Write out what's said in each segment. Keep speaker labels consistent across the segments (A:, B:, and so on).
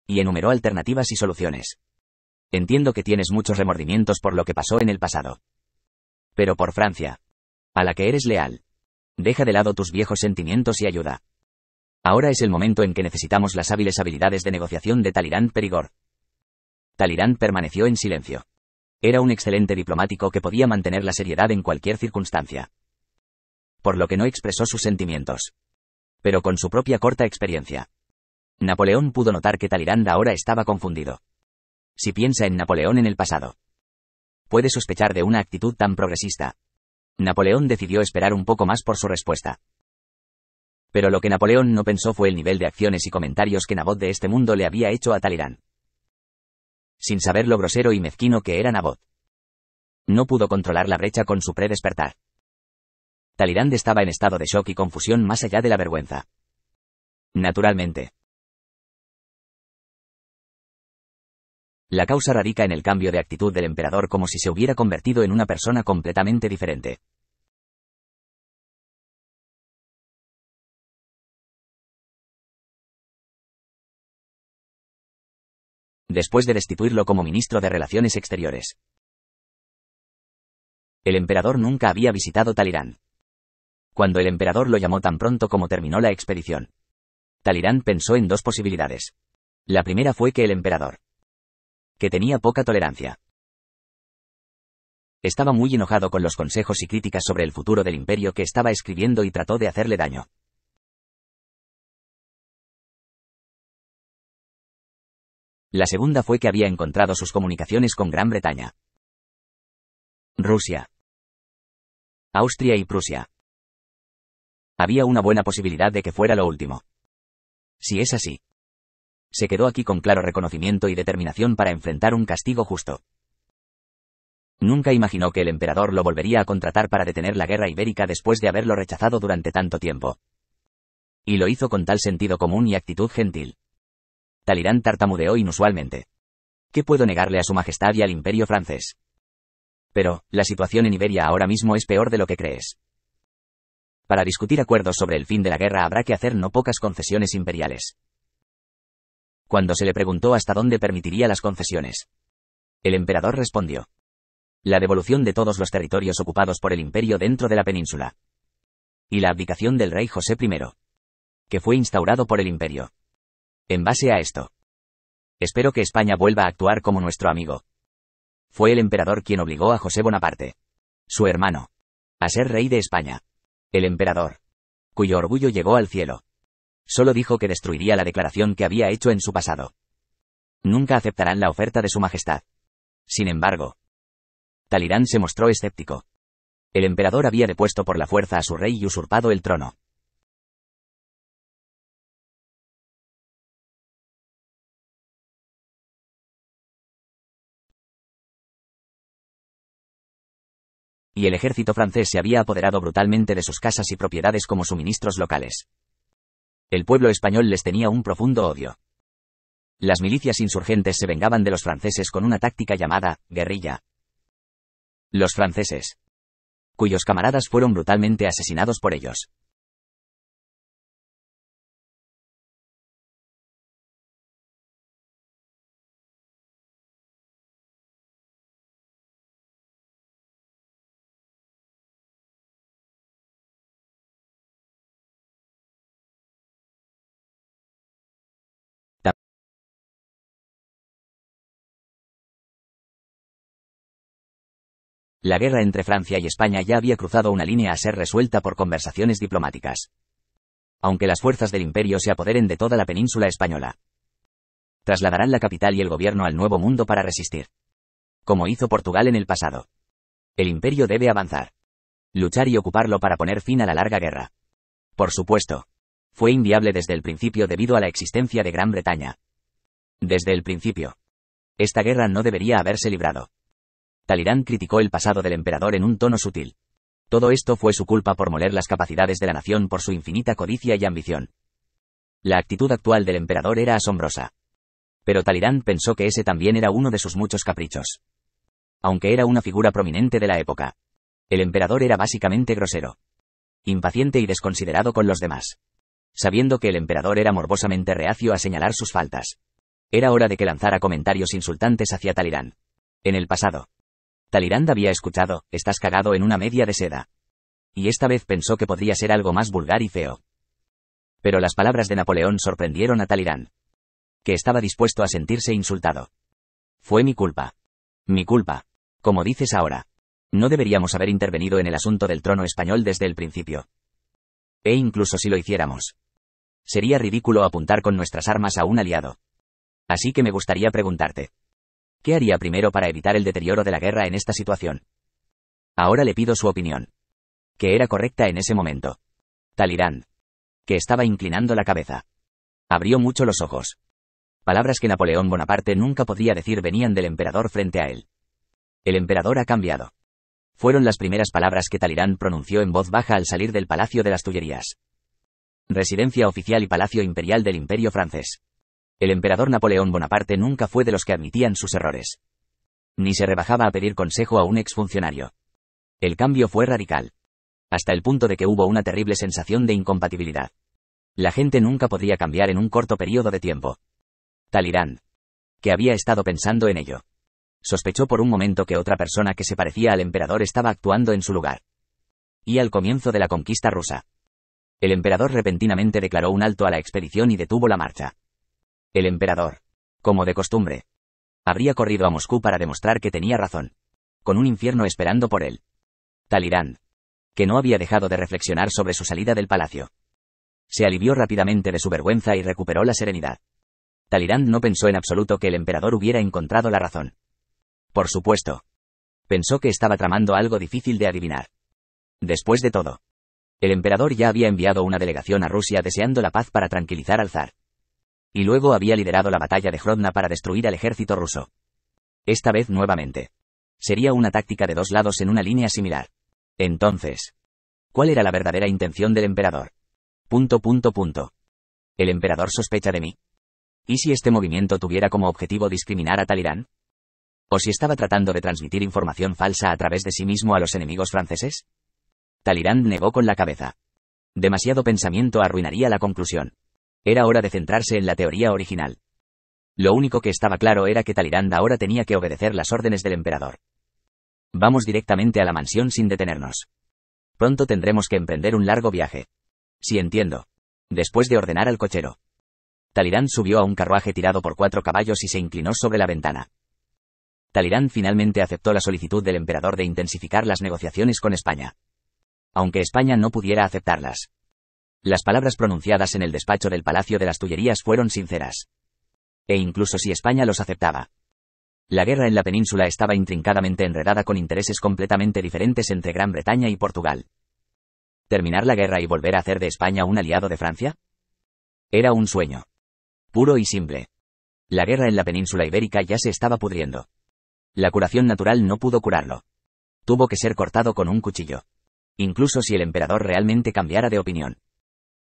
A: y enumeró alternativas y soluciones. Entiendo que tienes muchos remordimientos por lo que pasó en el pasado. Pero por Francia, a la que eres leal, deja de lado tus viejos sentimientos y ayuda. Ahora es el momento en que necesitamos las hábiles habilidades de negociación de Talleyrand Perigord. Talleyrand permaneció en silencio. Era un excelente diplomático que podía mantener la seriedad en cualquier circunstancia. Por lo que no expresó sus sentimientos. Pero con su propia corta experiencia, Napoleón pudo notar que Talleyrand ahora estaba confundido. Si piensa en Napoleón en el pasado, puede sospechar de una actitud tan progresista. Napoleón decidió esperar un poco más por su respuesta. Pero lo que Napoleón no pensó fue el nivel de acciones y comentarios que Nabot de este mundo le había hecho a Talleyrand. Sin saber lo grosero y mezquino que era Nabot, no pudo controlar la brecha con su predespertar. Talleyrand estaba en estado de shock y confusión más allá de la vergüenza. Naturalmente, la causa radica en el cambio de actitud del emperador, como si se hubiera convertido en una persona completamente diferente. Después de destituirlo como ministro de Relaciones Exteriores, el emperador nunca había visitado Talleyrand. Cuando el emperador lo llamó tan pronto como terminó la expedición, Talleyrand pensó en dos posibilidades. La primera fue que el emperador, que tenía poca tolerancia, estaba muy enojado con los consejos y críticas sobre el futuro del imperio que estaba escribiendo y trató de hacerle daño. La segunda fue que había encontrado sus comunicaciones con Gran Bretaña, Rusia, Austria y Prusia. Había una buena posibilidad de que fuera lo último. Si es así, se quedó aquí con claro reconocimiento y determinación para enfrentar un castigo justo. Nunca imaginó que el emperador lo volvería a contratar para detener la guerra ibérica después de haberlo rechazado durante tanto tiempo. Y lo hizo con tal sentido común y actitud gentil. Talleyrand tartamudeó inusualmente. ¿Qué puedo negarle a su majestad y al imperio francés? Pero, la situación en Iberia ahora mismo es peor de lo que crees. Para discutir acuerdos sobre el fin de la guerra habrá que hacer no pocas concesiones imperiales. Cuando se le preguntó hasta dónde permitiría las concesiones, el emperador respondió: la devolución de todos los territorios ocupados por el imperio dentro de la península. Y la abdicación del rey José I, que fue instaurado por el imperio. En base a esto, espero que España vuelva a actuar como nuestro amigo. Fue el emperador quien obligó a José Bonaparte, su hermano, a ser rey de España. El emperador, cuyo orgullo llegó al cielo, solo dijo que destruiría la declaración que había hecho en su pasado. Nunca aceptarán la oferta de su majestad. Sin embargo, Talleyrand se mostró escéptico. El emperador había depuesto por la fuerza a su rey y usurpado el trono. Y el ejército francés se había apoderado brutalmente de sus casas y propiedades como suministros locales. El pueblo español les tenía un profundo odio. Las milicias insurgentes se vengaban de los franceses con una táctica llamada guerrilla. Los franceses, cuyos camaradas fueron brutalmente asesinados por ellos. La guerra entre Francia y España ya había cruzado una línea a ser resuelta por conversaciones diplomáticas. Aunque las fuerzas del imperio se apoderen de toda la península española, trasladarán la capital y el gobierno al Nuevo Mundo para resistir. Como hizo Portugal en el pasado. El imperio debe avanzar, luchar y ocuparlo para poner fin a la larga guerra. Por supuesto, fue inviable desde el principio debido a la existencia de Gran Bretaña. Desde el principio, esta guerra no debería haberse librado. Talleyrand criticó el pasado del emperador en un tono sutil. Todo esto fue su culpa por moler las capacidades de la nación por su infinita codicia y ambición. La actitud actual del emperador era asombrosa. Pero Talleyrand pensó que ese también era uno de sus muchos caprichos. Aunque era una figura prominente de la época, el emperador era básicamente grosero, impaciente y desconsiderado con los demás. Sabiendo que el emperador era morbosamente reacio a señalar sus faltas, Era hora de que lanzara comentarios insultantes hacia Talleyrand. En el pasado, Talleyrand había escuchado, estás cagado en una media de seda. Y esta vez pensó que podría ser algo más vulgar y feo. Pero las palabras de Napoleón sorprendieron a Talleyrand, que estaba dispuesto a sentirse insultado. Fue mi culpa. Mi culpa. Como dices ahora. No deberíamos haber intervenido en el asunto del trono español desde el principio. E incluso si lo hiciéramos, sería ridículo apuntar con nuestras armas a un aliado. Así que me gustaría preguntarte, ¿qué haría primero para evitar el deterioro de la guerra en esta situación? Ahora le pido su opinión. Que era correcta en ese momento. Talleyrand, que estaba inclinando la cabeza, abrió mucho los ojos. Palabras que Napoleón Bonaparte nunca podría decir venían del emperador frente a él. El emperador ha cambiado. Fueron las primeras palabras que Talleyrand pronunció en voz baja al salir del Palacio de las Tullerías, residencia oficial y palacio imperial del Imperio francés. El emperador Napoleón Bonaparte nunca fue de los que admitían sus errores, ni se rebajaba a pedir consejo a un exfuncionario. El cambio fue radical, hasta el punto de que hubo una terrible sensación de incompatibilidad. La gente nunca podría cambiar en un corto periodo de tiempo. Talleyrand, que había estado pensando en ello, sospechó por un momento que otra persona que se parecía al emperador estaba actuando en su lugar. Y al comienzo de la conquista rusa, el emperador repentinamente declaró un alto a la expedición y detuvo la marcha. El emperador, como de costumbre, habría corrido a Moscú para demostrar que tenía razón, con un infierno esperando por él. Talleyrand, que no había dejado de reflexionar sobre su salida del palacio, se alivió rápidamente de su vergüenza y recuperó la serenidad. Talleyrand no pensó en absoluto que el emperador hubiera encontrado la razón. Por supuesto, pensó que estaba tramando algo difícil de adivinar. Después de todo, el emperador ya había enviado una delegación a Rusia deseando la paz para tranquilizar al zar. Y luego había liderado la batalla de Grodno para destruir al ejército ruso. Esta vez nuevamente. Sería una táctica de dos lados en una línea similar. Entonces, ¿cuál era la verdadera intención del emperador? ¿El emperador sospecha de mí? ¿Y si este movimiento tuviera como objetivo discriminar a Talleyrand? ¿O si estaba tratando de transmitir información falsa a través de sí mismo a los enemigos franceses? Talleyrand negó con la cabeza. Demasiado pensamiento arruinaría la conclusión. Era hora de centrarse en la teoría original. Lo único que estaba claro era que Talleyrand ahora tenía que obedecer las órdenes del emperador. Vamos directamente a la mansión sin detenernos. Pronto tendremos que emprender un largo viaje. Sí, entiendo. Después de ordenar al cochero, Talleyrand subió a un carruaje tirado por 4 caballos y se inclinó sobre la ventana. Talleyrand finalmente aceptó la solicitud del emperador de intensificar las negociaciones con España, aunque España no pudiera aceptarlas. Las palabras pronunciadas en el despacho del Palacio de las Tullerías fueron sinceras. E incluso si España los aceptaba, la guerra en la península estaba intrincadamente enredada con intereses completamente diferentes entre Gran Bretaña y Portugal. ¿Terminar la guerra y volver a hacer de España un aliado de Francia? Era un sueño. Puro y simple. La guerra en la península ibérica ya se estaba pudriendo. La curación natural no pudo curarlo. Tuvo que ser cortado con un cuchillo. Incluso si el emperador realmente cambiara de opinión.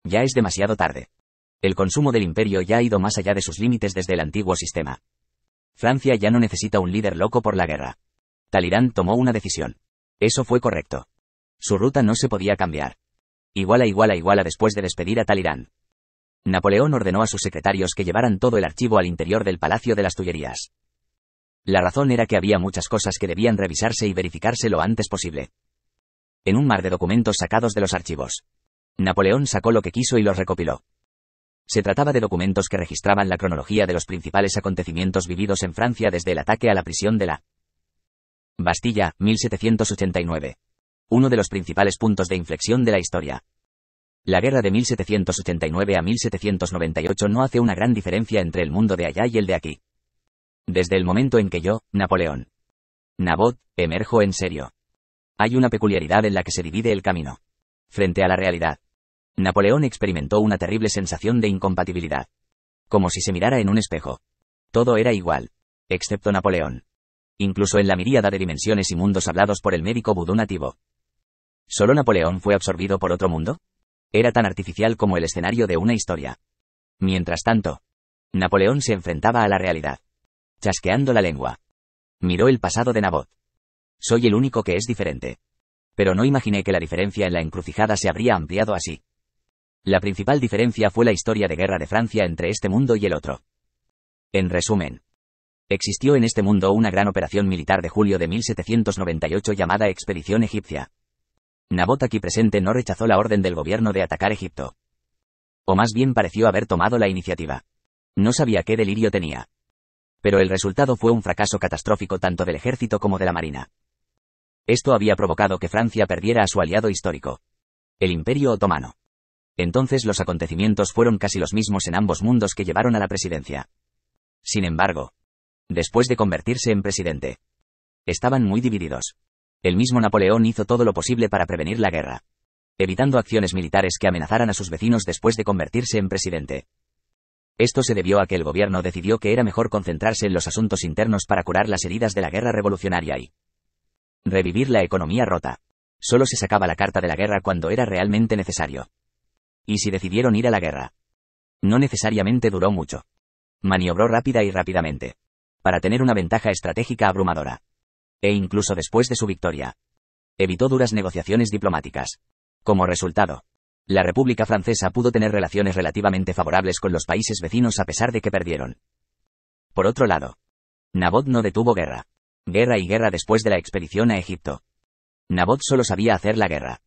A: Ya es demasiado tarde. El consumo del imperio ya ha ido más allá de sus límites desde el antiguo sistema. Francia ya no necesita un líder loco por la guerra. Talleyrand tomó una decisión. Eso fue correcto. Su ruta no se podía cambiar. Iguala después de despedir a Talleyrand. Napoleón ordenó a sus secretarios que llevaran todo el archivo al interior del Palacio de las Tullerías. La razón era que había muchas cosas que debían revisarse y verificarse lo antes posible. En un mar de documentos sacados de los archivos, Napoleón sacó lo que quiso y los recopiló. Se trataba de documentos que registraban la cronología de los principales acontecimientos vividos en Francia desde el ataque a la prisión de la Bastilla, 1789. Uno de los principales puntos de inflexión de la historia. La guerra de 1789 a 1798 no hace una gran diferencia entre el mundo de allá y el de aquí. Desde el momento en que yo, Napoleón Nabot, emerjo en serio. Hay una peculiaridad en la que se divide el camino. Frente a la realidad, Napoleón experimentó una terrible sensación de incompatibilidad. Como si se mirara en un espejo. Todo era igual, excepto Napoleón. Incluso en la miríada de dimensiones y mundos hablados por el médico vudú nativo. ¿Solo Napoleón fue absorbido por otro mundo? Era tan artificial como el escenario de una historia. Mientras tanto, Napoleón se enfrentaba a la realidad. Chasqueando la lengua. Miró el pasado de Nabot. Soy el único que es diferente. Pero no imaginé que la diferencia en la encrucijada se habría ampliado así. La principal diferencia fue la historia de guerra de Francia entre este mundo y el otro. En resumen, existió en este mundo una gran operación militar de julio de 1798 llamada Expedición Egipcia. Nabot aquí presente no rechazó la orden del gobierno de atacar Egipto. O más bien pareció haber tomado la iniciativa. No sabía qué delirio tenía. Pero el resultado fue un fracaso catastrófico tanto del ejército como de la marina. Esto había provocado que Francia perdiera a su aliado histórico, el Imperio Otomano. Entonces los acontecimientos fueron casi los mismos en ambos mundos que llevaron a la presidencia. Sin embargo, después de convertirse en presidente, estaban muy divididos. El mismo Napoleón hizo todo lo posible para prevenir la guerra, evitando acciones militares que amenazaran a sus vecinos después de convertirse en presidente. Esto se debió a que el gobierno decidió que era mejor concentrarse en los asuntos internos para curar las heridas de la guerra revolucionaria y revivir la economía rota. Solo se sacaba la carta de la guerra cuando era realmente necesario. Y si decidieron ir a la guerra, no necesariamente duró mucho. Maniobró rápida y rápidamente, para tener una ventaja estratégica abrumadora. E incluso después de su victoria, evitó duras negociaciones diplomáticas. Como resultado, la República Francesa pudo tener relaciones relativamente favorables con los países vecinos a pesar de que perdieron. Por otro lado, Nabot no detuvo guerra. Guerra y guerra después de la expedición a Egipto. Nabot solo sabía hacer la guerra,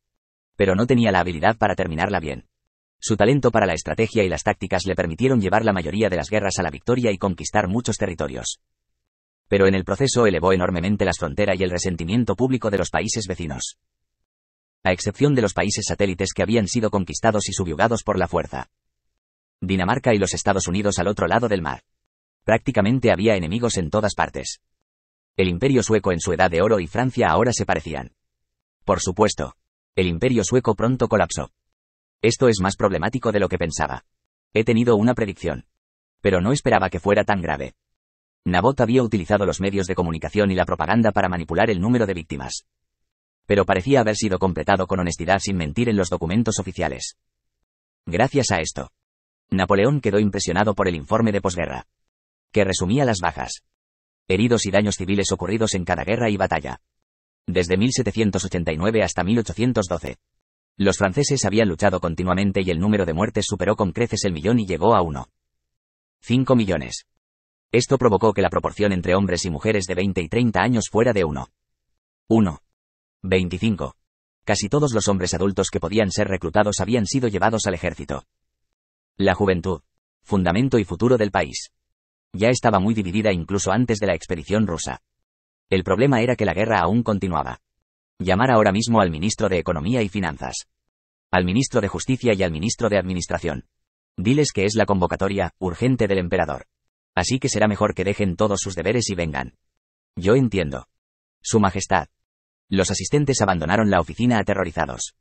A: pero no tenía la habilidad para terminarla bien. Su talento para la estrategia y las tácticas le permitieron llevar la mayoría de las guerras a la victoria y conquistar muchos territorios. Pero en el proceso elevó enormemente las fronteras y el resentimiento público de los países vecinos. A excepción de los países satélites que habían sido conquistados y subyugados por la fuerza. Dinamarca y los Estados Unidos al otro lado del mar. Prácticamente había enemigos en todas partes. El Imperio Sueco en su edad de oro y Francia ahora se parecían. Por supuesto, el Imperio Sueco pronto colapsó. Esto es más problemático de lo que pensaba. He tenido una predicción. Pero no esperaba que fuera tan grave. Nabot había utilizado los medios de comunicación y la propaganda para manipular el número de víctimas. Pero parecía haber sido completado con honestidad sin mentir en los documentos oficiales. Gracias a esto, Napoleón quedó impresionado por el informe de posguerra, que resumía las bajas, heridos y daños civiles ocurridos en cada guerra y batalla. Desde 1789 hasta 1812. Los franceses habían luchado continuamente y el número de muertes superó con creces el millón y llegó a 1,5 millones. Esto provocó que la proporción entre hombres y mujeres de 20 y 30 años fuera de 1,25. Casi todos los hombres adultos que podían ser reclutados habían sido llevados al ejército. La juventud, fundamento y futuro del país, ya estaba muy dividida incluso antes de la expedición rusa. El problema era que la guerra aún continuaba. Llamar ahora mismo al ministro de Economía y Finanzas, al ministro de Justicia y al ministro de Administración. Diles que es la convocatoria urgente del emperador. Así que será mejor que dejen todos sus deberes y vengan. Yo entiendo. Su Majestad. Los asistentes abandonaron la oficina aterrorizados,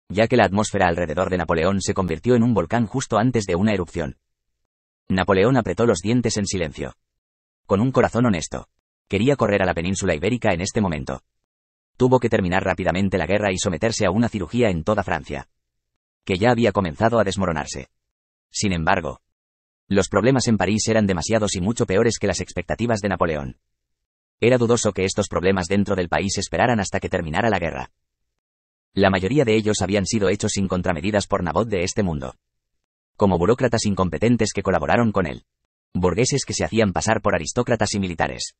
A: ya que la atmósfera alrededor de Napoleón se convirtió en un volcán justo antes de una erupción. Napoleón apretó los dientes en silencio. Con un corazón honesto, quería correr a la península ibérica en este momento. Tuvo que terminar rápidamente la guerra y someterse a una cirugía en toda Francia, que ya había comenzado a desmoronarse. Sin embargo, los problemas en París eran demasiados y mucho peores que las expectativas de Napoleón. Era dudoso que estos problemas dentro del país esperaran hasta que terminara la guerra. La mayoría de ellos habían sido hechos sin contramedidas por Nabot de este mundo, como burócratas incompetentes que colaboraron con él, burgueses que se hacían pasar por aristócratas y militares.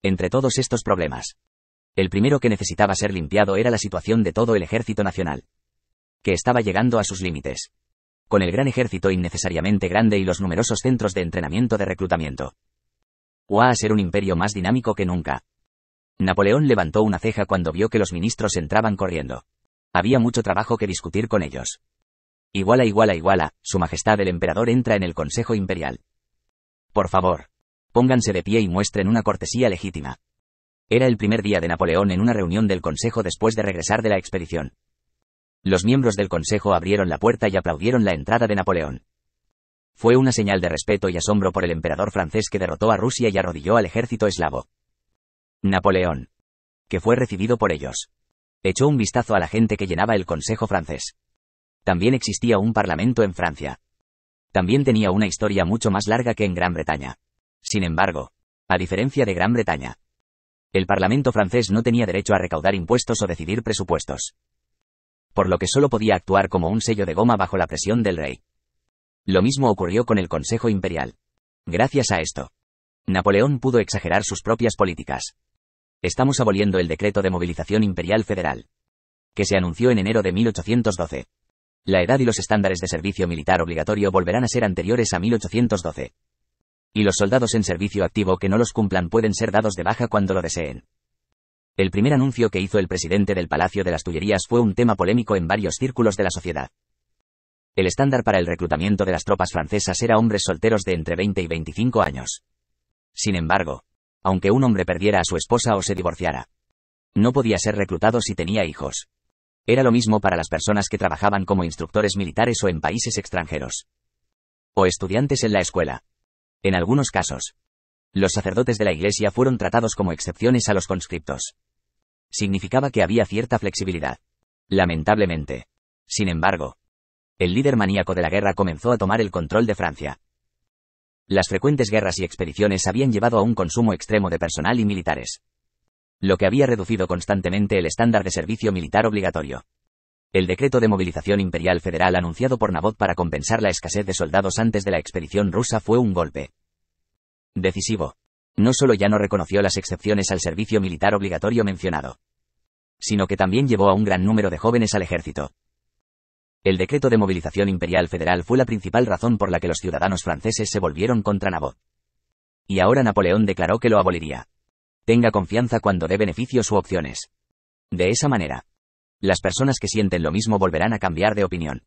A: Entre todos estos problemas, el primero que necesitaba ser limpiado era la situación de todo el ejército nacional, que estaba llegando a sus límites, con el gran ejército innecesariamente grande y los numerosos centros de entrenamiento de reclutamiento. Va a ser un imperio más dinámico que nunca. Napoleón levantó una ceja cuando vio que los ministros entraban corriendo. Había mucho trabajo que discutir con ellos. Iguala, Su Majestad el Emperador entra en el Consejo Imperial. Por favor, pónganse de pie y muestren una cortesía legítima. Era el primer día de Napoleón en una reunión del Consejo después de regresar de la expedición. Los miembros del Consejo abrieron la puerta y aplaudieron la entrada de Napoleón. Fue una señal de respeto y asombro por el emperador francés que derrotó a Rusia y arrodilló al ejército eslavo. Napoleón, que fue recibido por ellos, echó un vistazo a la gente que llenaba el Consejo francés. También existía un parlamento en Francia. También tenía una historia mucho más larga que en Gran Bretaña. Sin embargo, a diferencia de Gran Bretaña, el Parlamento francés no tenía derecho a recaudar impuestos o decidir presupuestos, por lo que solo podía actuar como un sello de goma bajo la presión del rey. Lo mismo ocurrió con el Consejo Imperial. Gracias a esto, Napoleón pudo exagerar sus propias políticas. Estamos aboliendo el decreto de movilización imperial federal, que se anunció en enero de 1812. La edad y los estándares de servicio militar obligatorio volverán a ser anteriores a 1812. Y los soldados en servicio activo que no los cumplan pueden ser dados de baja cuando lo deseen. El primer anuncio que hizo el presidente del Palacio de las Tullerías fue un tema polémico en varios círculos de la sociedad. El estándar para el reclutamiento de las tropas francesas era hombres solteros de entre 20 y 25 años. Sin embargo, aunque un hombre perdiera a su esposa o se divorciara, no podía ser reclutado si tenía hijos. Era lo mismo para las personas que trabajaban como instructores militares o en países extranjeros. O estudiantes en la escuela. En algunos casos, los sacerdotes de la Iglesia fueron tratados como excepciones a los conscriptos. Significaba que había cierta flexibilidad. Lamentablemente. Sin embargo, el líder maníaco de la guerra comenzó a tomar el control de Francia. Las frecuentes guerras y expediciones habían llevado a un consumo extremo de personal y militares, lo que había reducido constantemente el estándar de servicio militar obligatorio. El decreto de movilización imperial federal anunciado por Nabot para compensar la escasez de soldados antes de la expedición rusa fue un golpe decisivo. No solo ya no reconoció las excepciones al servicio militar obligatorio mencionado, sino que también llevó a un gran número de jóvenes al ejército. El decreto de movilización imperial federal fue la principal razón por la que los ciudadanos franceses se volvieron contra Nabot. Y ahora Napoleón declaró que lo aboliría. Tenga confianza cuando dé beneficios u opciones. De esa manera, las personas que sienten lo mismo volverán a cambiar de opinión.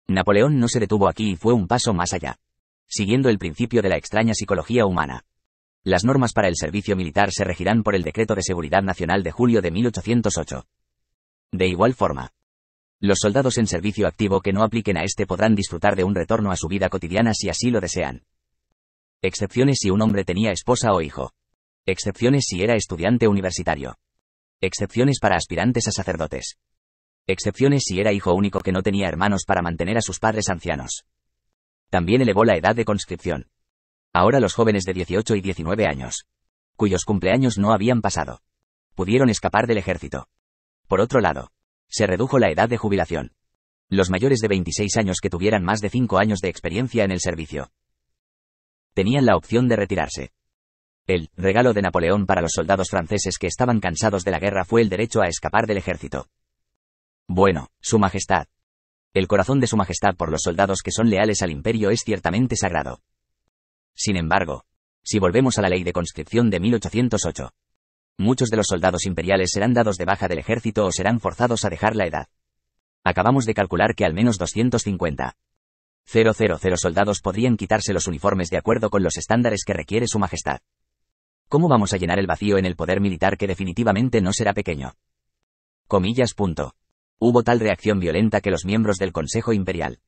A: Napoleón no se detuvo aquí y fue un paso más allá, siguiendo el principio de la extraña psicología humana. Las normas para el servicio militar se regirán por el Decreto de Seguridad Nacional de julio de 1808. De igual forma, los soldados en servicio activo que no apliquen a este podrán disfrutar de un retorno a su vida cotidiana si así lo desean. Excepciones si un hombre tenía esposa o hijo. Excepciones si era estudiante universitario. Excepciones para aspirantes a sacerdotes. Excepciones si era hijo único que no tenía hermanos para mantener a sus padres ancianos. También elevó la edad de conscripción. Ahora los jóvenes de 18 y 19 años, cuyos cumpleaños no habían pasado, pudieron escapar del ejército. Por otro lado, se redujo la edad de jubilación. Los mayores de 26 años que tuvieran más de 5 años de experiencia en el servicio tenían la opción de retirarse. El regalo de Napoleón para los soldados franceses que estaban cansados de la guerra fue el derecho a escapar del ejército. Bueno, Su Majestad. El corazón de Su Majestad por los soldados que son leales al imperio es ciertamente sagrado. Sin embargo, si volvemos a la ley de conscripción de 1808, muchos de los soldados imperiales serán dados de baja del ejército o serán forzados a dejar la edad. Acabamos de calcular que al menos 250,000 soldados podrían quitarse los uniformes de acuerdo con los estándares que requiere Su Majestad. ¿Cómo vamos a llenar el vacío en el poder militar que definitivamente no será pequeño? Comillas. Hubo tal reacción violenta que los miembros del Consejo Imperial,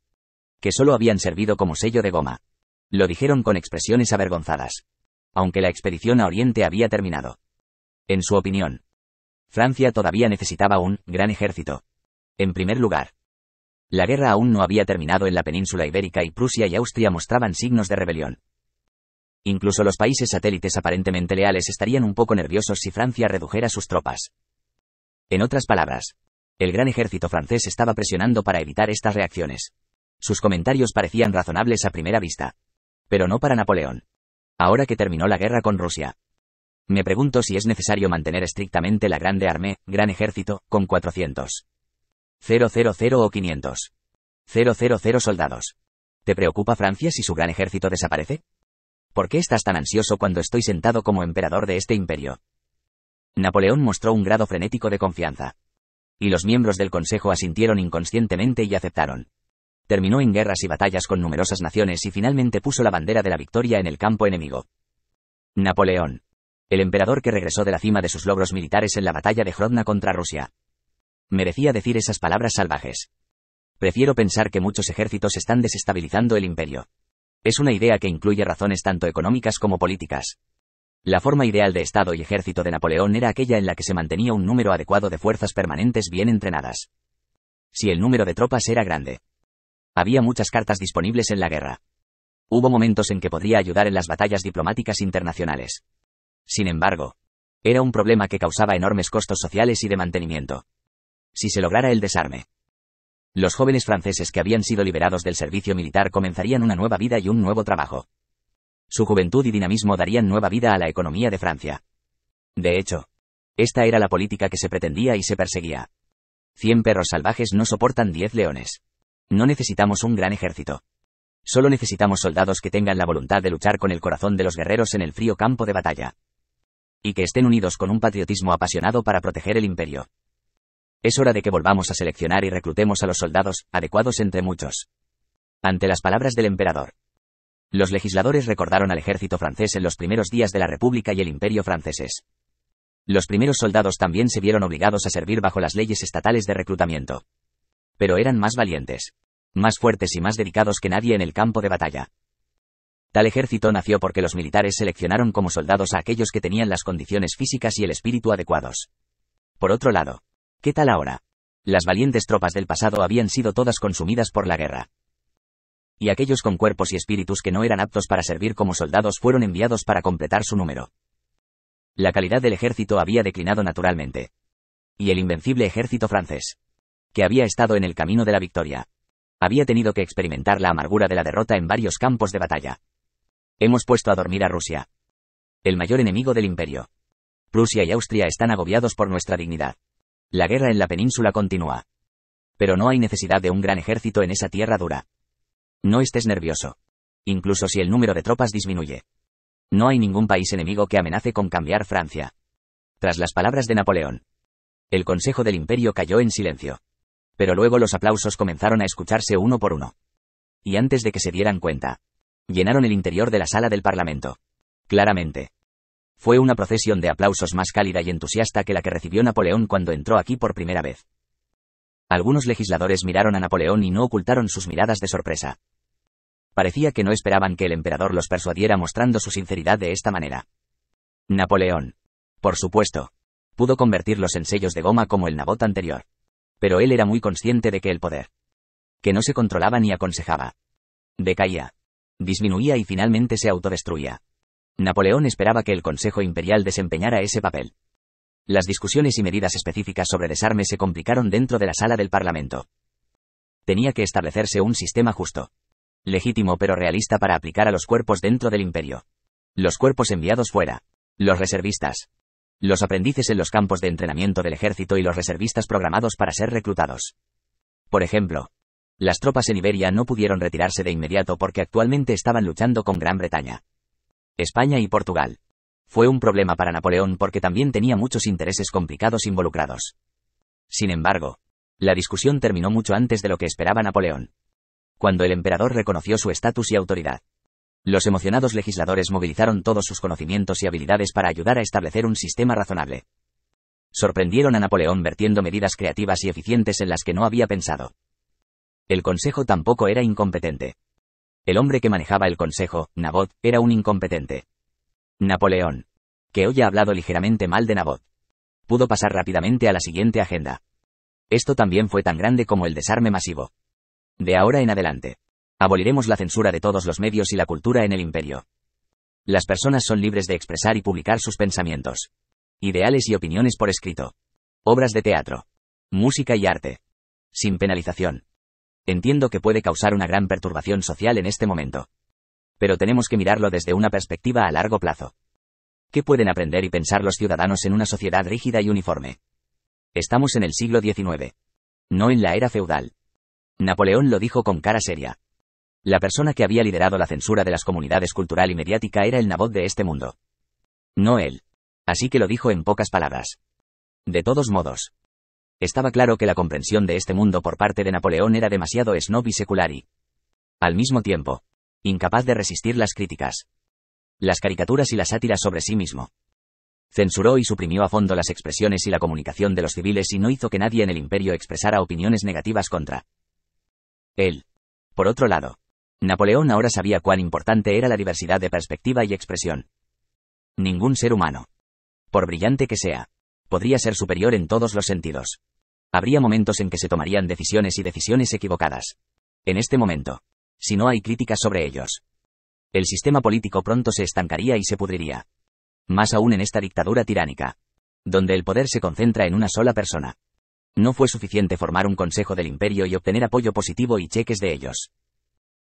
A: que solo habían servido como sello de goma, lo dijeron con expresiones avergonzadas. Aunque la expedición a Oriente había terminado. En su opinión, Francia todavía necesitaba un gran ejército. En primer lugar, la guerra aún no había terminado en la península ibérica y Prusia y Austria mostraban signos de rebelión. Incluso los países satélites aparentemente leales estarían un poco nerviosos si Francia redujera sus tropas. En otras palabras, el gran ejército francés estaba presionando para evitar estas reacciones. Sus comentarios parecían razonables a primera vista. Pero no para Napoleón. Ahora que terminó la guerra con Rusia, me pregunto si es necesario mantener estrictamente la Grande Armée, gran ejército, con 400,000 o 500,000 soldados. ¿Te preocupa Francia si su gran ejército desaparece? ¿Por qué estás tan ansioso cuando estoy sentado como emperador de este imperio? Napoleón mostró un grado frenético de confianza. Y los miembros del Consejo asintieron inconscientemente y aceptaron. Terminó en guerras y batallas con numerosas naciones y finalmente puso la bandera de la victoria en el campo enemigo. Napoleón. El emperador que regresó de la cima de sus logros militares en la batalla de Grodno contra Rusia. Merecía decir esas palabras salvajes. Prefiero pensar que muchos ejércitos están desestabilizando el imperio. Es una idea que incluye razones tanto económicas como políticas. La forma ideal de Estado y ejército de Napoleón era aquella en la que se mantenía un número adecuado de fuerzas permanentes bien entrenadas. Si el número de tropas era grande, había muchas cartas disponibles en la guerra. Hubo momentos en que podría ayudar en las batallas diplomáticas internacionales. Sin embargo, era un problema que causaba enormes costos sociales y de mantenimiento. Si se lograra el desarme, los jóvenes franceses que habían sido liberados del servicio militar comenzarían una nueva vida y un nuevo trabajo. Su juventud y dinamismo darían nueva vida a la economía de Francia. De hecho, esta era la política que se pretendía y se perseguía. 100 perros salvajes no soportan 10 leones. No necesitamos un gran ejército. Solo necesitamos soldados que tengan la voluntad de luchar con el corazón de los guerreros en el frío campo de batalla. Y que estén unidos con un patriotismo apasionado para proteger el imperio. Es hora de que volvamos a seleccionar y reclutemos a los soldados, adecuados entre muchos. Ante las palabras del emperador, los legisladores recordaron al ejército francés en los primeros días de la República y el Imperio franceses. Los primeros soldados también se vieron obligados a servir bajo las leyes estatales de reclutamiento. Pero eran más valientes, más fuertes y más dedicados que nadie en el campo de batalla. Tal ejército nació porque los militares seleccionaron como soldados a aquellos que tenían las condiciones físicas y el espíritu adecuados. Por otro lado, ¿qué tal ahora? Las valientes tropas del pasado habían sido todas consumidas por la guerra. Y aquellos con cuerpos y espíritus que no eran aptos para servir como soldados fueron enviados para completar su número. La calidad del ejército había declinado naturalmente. Y el invencible ejército francés, que había estado en el camino de la victoria, había tenido que experimentar la amargura de la derrota en varios campos de batalla. Hemos puesto a dormir a Rusia, el mayor enemigo del imperio. Prusia y Austria están agobiados por nuestra dignidad. La guerra en la península continúa. Pero no hay necesidad de un gran ejército en esa tierra dura. No estés nervioso. Incluso si el número de tropas disminuye. No hay ningún país enemigo que amenace con cambiar Francia. Tras las palabras de Napoleón, el Consejo del Imperio cayó en silencio. Pero luego los aplausos comenzaron a escucharse uno por uno. Y antes de que se dieran cuenta, llenaron el interior de la sala del Parlamento. Claramente. Fue una procesión de aplausos más cálida y entusiasta que la que recibió Napoleón cuando entró aquí por primera vez. Algunos legisladores miraron a Napoleón y no ocultaron sus miradas de sorpresa. Parecía que no esperaban que el emperador los persuadiera mostrando su sinceridad de esta manera. Napoleón, por supuesto, pudo convertirlos en sellos de goma como el Nabot anterior. Pero él era muy consciente de que el poder, que no se controlaba ni aconsejaba, decaía, disminuía y finalmente se autodestruía. Napoleón esperaba que el Consejo Imperial desempeñara ese papel. Las discusiones y medidas específicas sobre desarme se complicaron dentro de la sala del Parlamento. Tenía que establecerse un sistema justo, legítimo pero realista para aplicar a los cuerpos dentro del imperio. Los cuerpos enviados fuera, los reservistas, los aprendices en los campos de entrenamiento del ejército y los reservistas programados para ser reclutados. Por ejemplo, las tropas en Iberia no pudieron retirarse de inmediato porque actualmente estaban luchando con Gran Bretaña, España y Portugal. Fue un problema para Napoleón porque también tenía muchos intereses complicados involucrados. Sin embargo, la discusión terminó mucho antes de lo que esperaba Napoleón. Cuando el emperador reconoció su estatus y autoridad, los emocionados legisladores movilizaron todos sus conocimientos y habilidades para ayudar a establecer un sistema razonable. Sorprendieron a Napoleón vertiendo medidas creativas y eficientes en las que no había pensado. El consejo tampoco era incompetente. El hombre que manejaba el consejo, Nabot, era un incompetente. Napoleón, que hoy ha hablado ligeramente mal de Nabot, pudo pasar rápidamente a la siguiente agenda. Esto también fue tan grande como el desarme masivo. De ahora en adelante, aboliremos la censura de todos los medios y la cultura en el imperio. Las personas son libres de expresar y publicar sus pensamientos, ideales y opiniones por escrito, obras de teatro, música y arte, sin penalización. Entiendo que puede causar una gran perturbación social en este momento. Pero tenemos que mirarlo desde una perspectiva a largo plazo. ¿Qué pueden aprender y pensar los ciudadanos en una sociedad rígida y uniforme? Estamos en el siglo XIX. No en la era feudal. Napoleón lo dijo con cara seria. La persona que había liderado la censura de las comunidades cultural y mediática era el Nabot de este mundo. No él. Así que lo dijo en pocas palabras. De todos modos, estaba claro que la comprensión de este mundo por parte de Napoleón era demasiado snob y secular y, al mismo tiempo, incapaz de resistir las críticas, las caricaturas y la sátira sobre sí mismo. Censuró y suprimió a fondo las expresiones y la comunicación de los civiles y no hizo que nadie en el imperio expresara opiniones negativas contra él. Por otro lado, Napoleón ahora sabía cuán importante era la diversidad de perspectiva y expresión. Ningún ser humano, por brillante que sea, podría ser superior en todos los sentidos. Habría momentos en que se tomarían decisiones y decisiones equivocadas. En este momento, si no hay críticas sobre ellos, el sistema político pronto se estancaría y se pudriría. Más aún en esta dictadura tiránica, donde el poder se concentra en una sola persona. No fue suficiente formar un consejo del imperio y obtener apoyo positivo y cheques de ellos.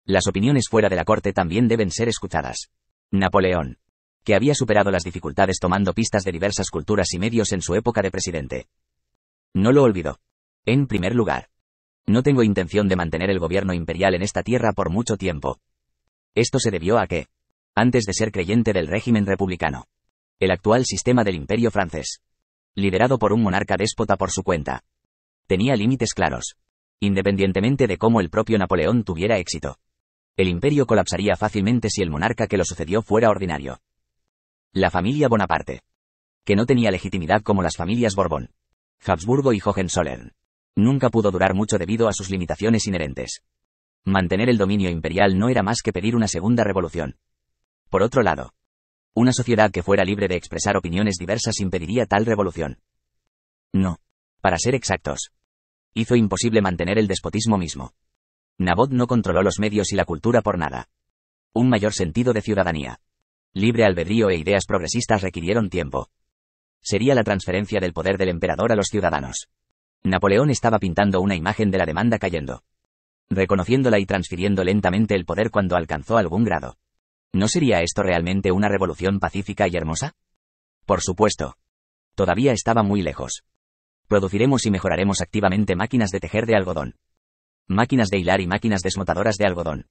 A: Las opiniones fuera de la corte también deben ser escuchadas. Napoleón, que había superado las dificultades tomando pistas de diversas culturas y medios en su época de presidente. No lo olvidó. En primer lugar, no tengo intención de mantener el gobierno imperial en esta tierra por mucho tiempo. Esto se debió a que, antes de ser creyente del régimen republicano, el actual sistema del imperio francés, liderado por un monarca déspota por su cuenta, tenía límites claros, independientemente de cómo el propio Napoleón tuviera éxito. El imperio colapsaría fácilmente si el monarca que lo sucedió fuera ordinario. La familia Bonaparte, que no tenía legitimidad como las familias Borbón, Habsburgo y Hohenzollern, nunca pudo durar mucho debido a sus limitaciones inherentes. Mantener el dominio imperial no era más que pedir una segunda revolución. Por otro lado, una sociedad que fuera libre de expresar opiniones diversas impediría tal revolución. No. Para ser exactos, hizo imposible mantener el despotismo mismo. Nabot no controló los medios y la cultura por nada. Un mayor sentido de ciudadanía, libre albedrío e ideas progresistas requirieron tiempo. Sería la transferencia del poder del emperador a los ciudadanos. Napoleón estaba pintando una imagen de la demanda cayendo, reconociéndola y transfiriendo lentamente el poder cuando alcanzó algún grado. ¿No sería esto realmente una revolución pacífica y hermosa? Por supuesto. Todavía estaba muy lejos. Produciremos y mejoraremos activamente máquinas de tejer de algodón, máquinas de hilar y máquinas desmotadoras de algodón.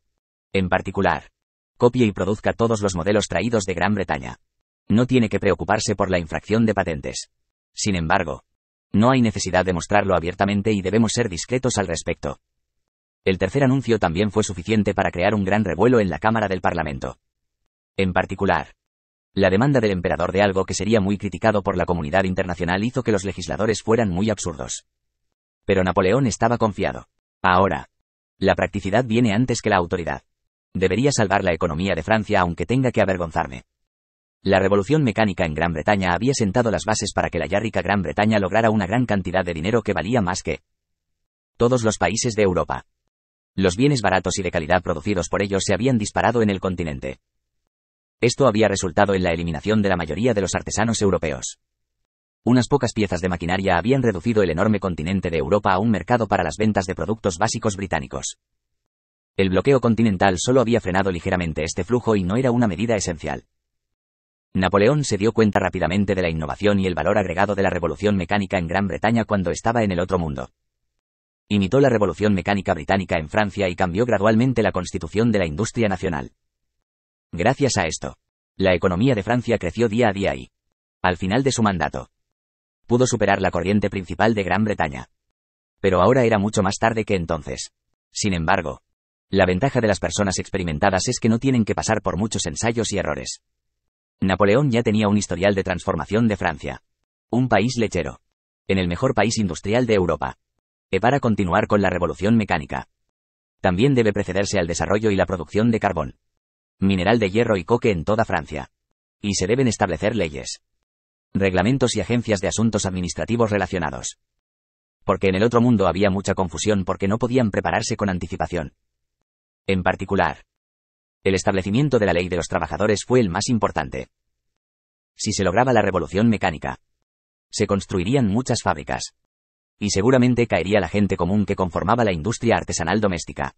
A: En particular, copie y produzca todos los modelos traídos de Gran Bretaña. No tiene que preocuparse por la infracción de patentes. Sin embargo, no hay necesidad de mostrarlo abiertamente y debemos ser discretos al respecto. El tercer anuncio también fue suficiente para crear un gran revuelo en la Cámara del Parlamento. En particular, la demanda del emperador de algo que sería muy criticado por la comunidad internacional hizo que los legisladores fueran muy absurdos. Pero Napoleón estaba confiado. Ahora, la practicidad viene antes que la autoridad. Debería salvar la economía de Francia aunque tenga que avergonzarme. La revolución mecánica en Gran Bretaña había sentado las bases para que la ya rica Gran Bretaña lograra una gran cantidad de dinero que valía más que todos los países de Europa. Los bienes baratos y de calidad producidos por ellos se habían disparado en el continente. Esto había resultado en la eliminación de la mayoría de los artesanos europeos. Unas pocas piezas de maquinaria habían reducido el enorme continente de Europa a un mercado para las ventas de productos básicos británicos. El bloqueo continental solo había frenado ligeramente este flujo y no era una medida esencial. Napoleón se dio cuenta rápidamente de la innovación y el valor agregado de la revolución mecánica en Gran Bretaña cuando estaba en el otro mundo. Imitó la revolución mecánica británica en Francia y cambió gradualmente la constitución de la industria nacional. Gracias a esto, la economía de Francia creció día a día y, al final de su mandato, pudo superar la corriente principal de Gran Bretaña. Pero ahora era mucho más tarde que entonces. Sin embargo, la ventaja de las personas experimentadas es que no tienen que pasar por muchos ensayos y errores. Napoleón ya tenía un historial de transformación de Francia, un país lechero, en el mejor país industrial de Europa. Para continuar con la revolución mecánica, también debe precederse al desarrollo y la producción de carbón, mineral de hierro y coque en toda Francia. Y se deben establecer leyes, reglamentos y agencias de asuntos administrativos relacionados. Porque en el otro mundo había mucha confusión porque no podían prepararse con anticipación. En particular, el establecimiento de la ley de los trabajadores fue el más importante. Si se lograba la revolución mecánica, se construirían muchas fábricas. Y seguramente caería la gente común que conformaba la industria artesanal doméstica.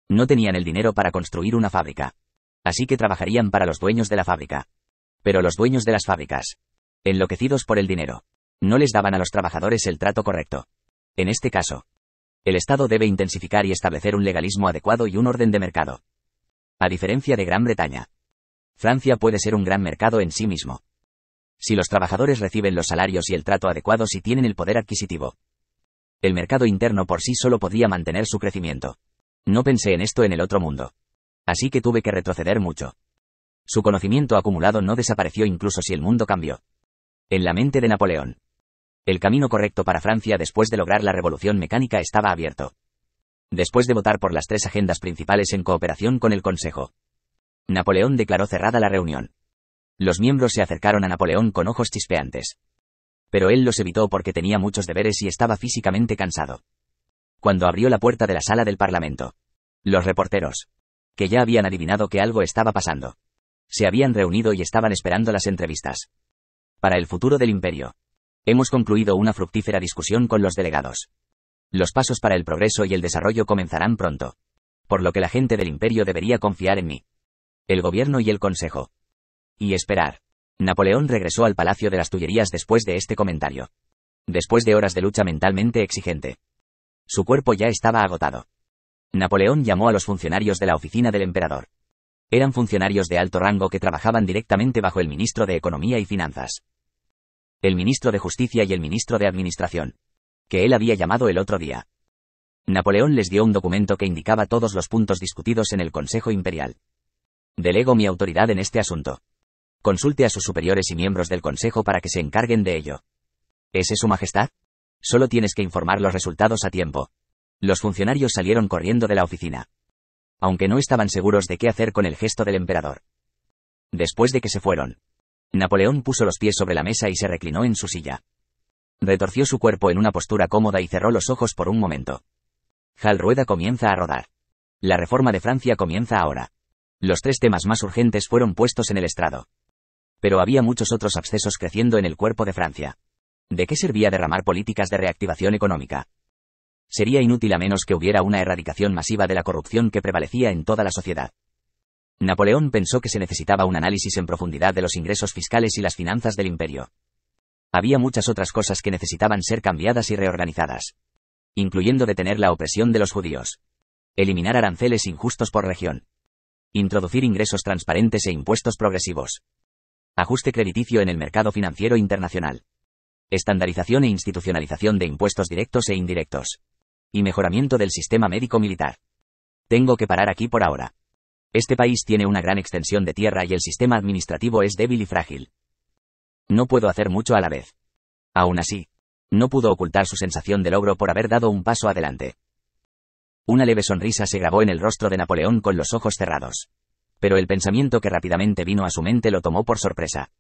A: No tenían el dinero para construir una fábrica. Así que trabajarían para los dueños de la fábrica. Pero los dueños de las fábricas, enloquecidos por el dinero, no les daban a los trabajadores el trato correcto. En este caso, el Estado debe intensificar y establecer un legalismo adecuado y un orden de mercado. A diferencia de Gran Bretaña, Francia puede ser un gran mercado en sí mismo. Si los trabajadores reciben los salarios y el trato adecuados y tienen el poder adquisitivo, el mercado interno por sí solo podría mantener su crecimiento. No pensé en esto en el otro mundo. Así que tuve que retroceder mucho. Su conocimiento acumulado no desapareció incluso si el mundo cambió. En la mente de Napoleón, el camino correcto para Francia después de lograr la revolución mecánica estaba abierto. Después de votar por las 3 agendas principales en cooperación con el Consejo, Napoleón declaró cerrada la reunión. Los miembros se acercaron a Napoleón con ojos chispeantes. Pero él los evitó porque tenía muchos deberes y estaba físicamente cansado. Cuando abrió la puerta de la sala del Parlamento, los reporteros, que ya habían adivinado que algo estaba pasando, se habían reunido y estaban esperando las entrevistas. Para el futuro del imperio, hemos concluido una fructífera discusión con los delegados. Los pasos para el progreso y el desarrollo comenzarán pronto, por lo que la gente del imperio debería confiar en mí. el gobierno y el consejo. Y esperar. Napoleón regresó al Palacio de las Tullerías después de este comentario. Después de horas de lucha mentalmente exigente. Su cuerpo ya estaba agotado. Napoleón llamó a los funcionarios de la oficina del emperador. Eran funcionarios de alto rango que trabajaban directamente bajo el ministro de Economía y Finanzas, el ministro de Justicia y el ministro de Administración, que él había llamado el otro día. Napoleón les dio un documento que indicaba todos los puntos discutidos en el Consejo Imperial. Delego mi autoridad en este asunto. Consulte a sus superiores y miembros del Consejo para que se encarguen de ello. ¿Ese es su majestad? Solo tienes que informar los resultados a tiempo. Los funcionarios salieron corriendo de la oficina, aunque no estaban seguros de qué hacer con el gesto del emperador. Después de que se fueron, Napoleón puso los pies sobre la mesa y se reclinó en su silla. Retorció su cuerpo en una postura cómoda y cerró los ojos por un momento. Hal Rueda comienza a rodar. La reforma de Francia comienza ahora. Los 3 temas más urgentes fueron puestos en el estrado. Pero había muchos otros abscesos creciendo en el cuerpo de Francia. ¿De qué servía derramar políticas de reactivación económica? Sería inútil a menos que hubiera una erradicación masiva de la corrupción que prevalecía en toda la sociedad. Napoleón pensó que se necesitaba un análisis en profundidad de los ingresos fiscales y las finanzas del imperio. Había muchas otras cosas que necesitaban ser cambiadas y reorganizadas, incluyendo detener la opresión de los judíos, eliminar aranceles injustos por región, introducir ingresos transparentes e impuestos progresivos, ajuste crediticio en el mercado financiero internacional, estandarización e institucionalización de impuestos directos e indirectos, y mejoramiento del sistema médico-militar. Tengo que parar aquí por ahora. Este país tiene una gran extensión de tierra y el sistema administrativo es débil y frágil. No puedo hacer mucho a la vez. Aún así, no pudo ocultar su sensación de logro por haber dado un paso adelante. Una leve sonrisa se grabó en el rostro de Napoleón con los ojos cerrados. Pero el pensamiento que rápidamente vino a su mente lo tomó por sorpresa.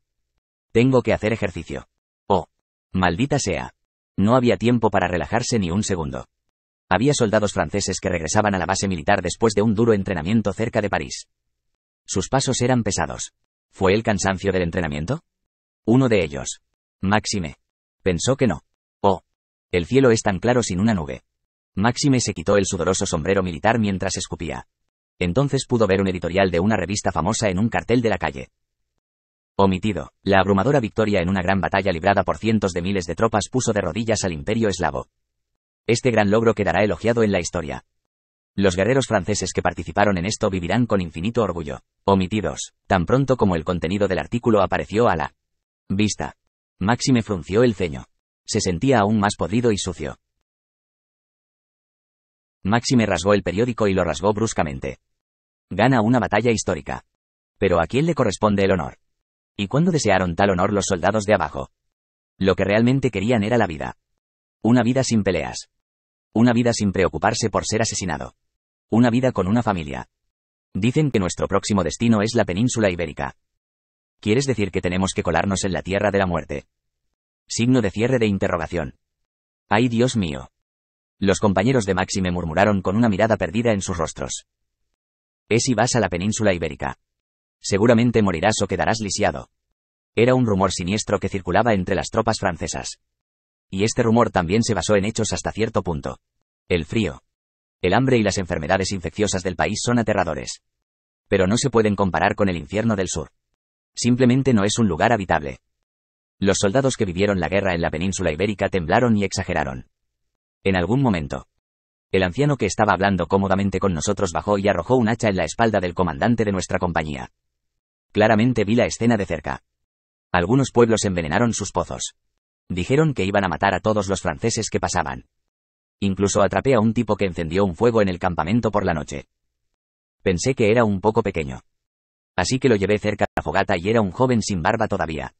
A: Tengo que hacer ejercicio. Oh, maldita sea. No había tiempo para relajarse ni un segundo. Había soldados franceses que regresaban a la base militar después de un duro entrenamiento cerca de París. Sus pasos eran pesados. ¿Fue el cansancio del entrenamiento? Uno de ellos. Máxime. Pensó que no. Oh. El cielo es tan claro sin una nube. Máxime se quitó el sudoroso sombrero militar mientras escupía. Entonces pudo ver un editorial de una revista famosa en un cartel de la calle. Omitido. La abrumadora victoria en una gran batalla librada por cientos de miles de tropas puso de rodillas al imperio eslavo. Este gran logro quedará elogiado en la historia. Los guerreros franceses que participaron en esto vivirán con infinito orgullo. Omitidos. Tan pronto como el contenido del artículo apareció a la vista, Máxime frunció el ceño. Se sentía aún más podrido y sucio. Máxime rasgó el periódico y lo rasgó bruscamente. Gana una batalla histórica. Pero ¿a quién le corresponde el honor? ¿Y cuándo desearon tal honor los soldados de abajo? Lo que realmente querían era la vida. Una vida sin peleas. Una vida sin preocuparse por ser asesinado. Una vida con una familia. Dicen que nuestro próximo destino es la península ibérica. ¿Quieres decir que tenemos que colarnos en la tierra de la muerte? Signo de cierre de interrogación. ¡Ay, Dios mío! Los compañeros de Máxime murmuraron con una mirada perdida en sus rostros. Es si vas a la península ibérica. Seguramente morirás o quedarás lisiado. Era un rumor siniestro que circulaba entre las tropas francesas. Y este rumor también se basó en hechos hasta cierto punto. El frío, el hambre y las enfermedades infecciosas del país son aterradores. Pero no se pueden comparar con el infierno del sur. Simplemente no es un lugar habitable. Los soldados que vivieron la guerra en la península ibérica temblaron y exageraron. En algún momento, el anciano que estaba hablando cómodamente con nosotros bajó y arrojó un hacha en la espalda del comandante de nuestra compañía. Claramente vi la escena de cerca. Algunos pueblos envenenaron sus pozos. Dijeron que iban a matar a todos los franceses que pasaban. Incluso atrapé a un tipo que encendió un fuego en el campamento por la noche. Pensé que era un poco pequeño. Así que lo llevé cerca de la fogata y era un joven sin barba todavía.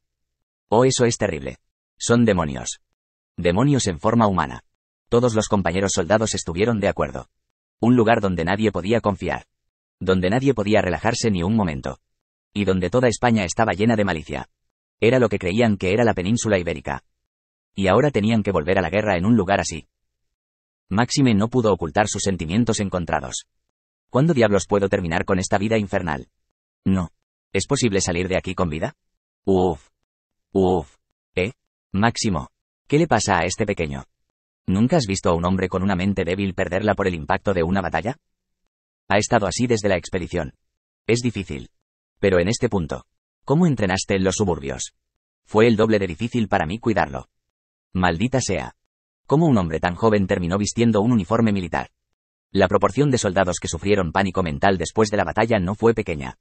A: Oh, eso es terrible. Son demonios. Demonios en forma humana. Todos los compañeros soldados estuvieron de acuerdo. Un lugar donde nadie podía confiar. Donde nadie podía relajarse ni un momento. Y donde toda España estaba llena de malicia. Era lo que creían que era la península ibérica. Y ahora tenían que volver a la guerra en un lugar así. Máxime no pudo ocultar sus sentimientos encontrados. ¿Cuándo diablos puedo terminar con esta vida infernal? No. ¿Es posible salir de aquí con vida? Uf. Uf. Máximo. ¿Qué le pasa a este pequeño? ¿Nunca has visto a un hombre con una mente débil perderla por el impacto de una batalla? Ha estado así desde la expedición. Es difícil. Pero en este punto, ¿cómo entrenaste en los suburbios? Fue el doble de difícil para mí cuidarlo. Maldita sea. ¿Cómo un hombre tan joven terminó vistiendo un uniforme militar? La proporción de soldados que sufrieron pánico mental después de la batalla no fue pequeña.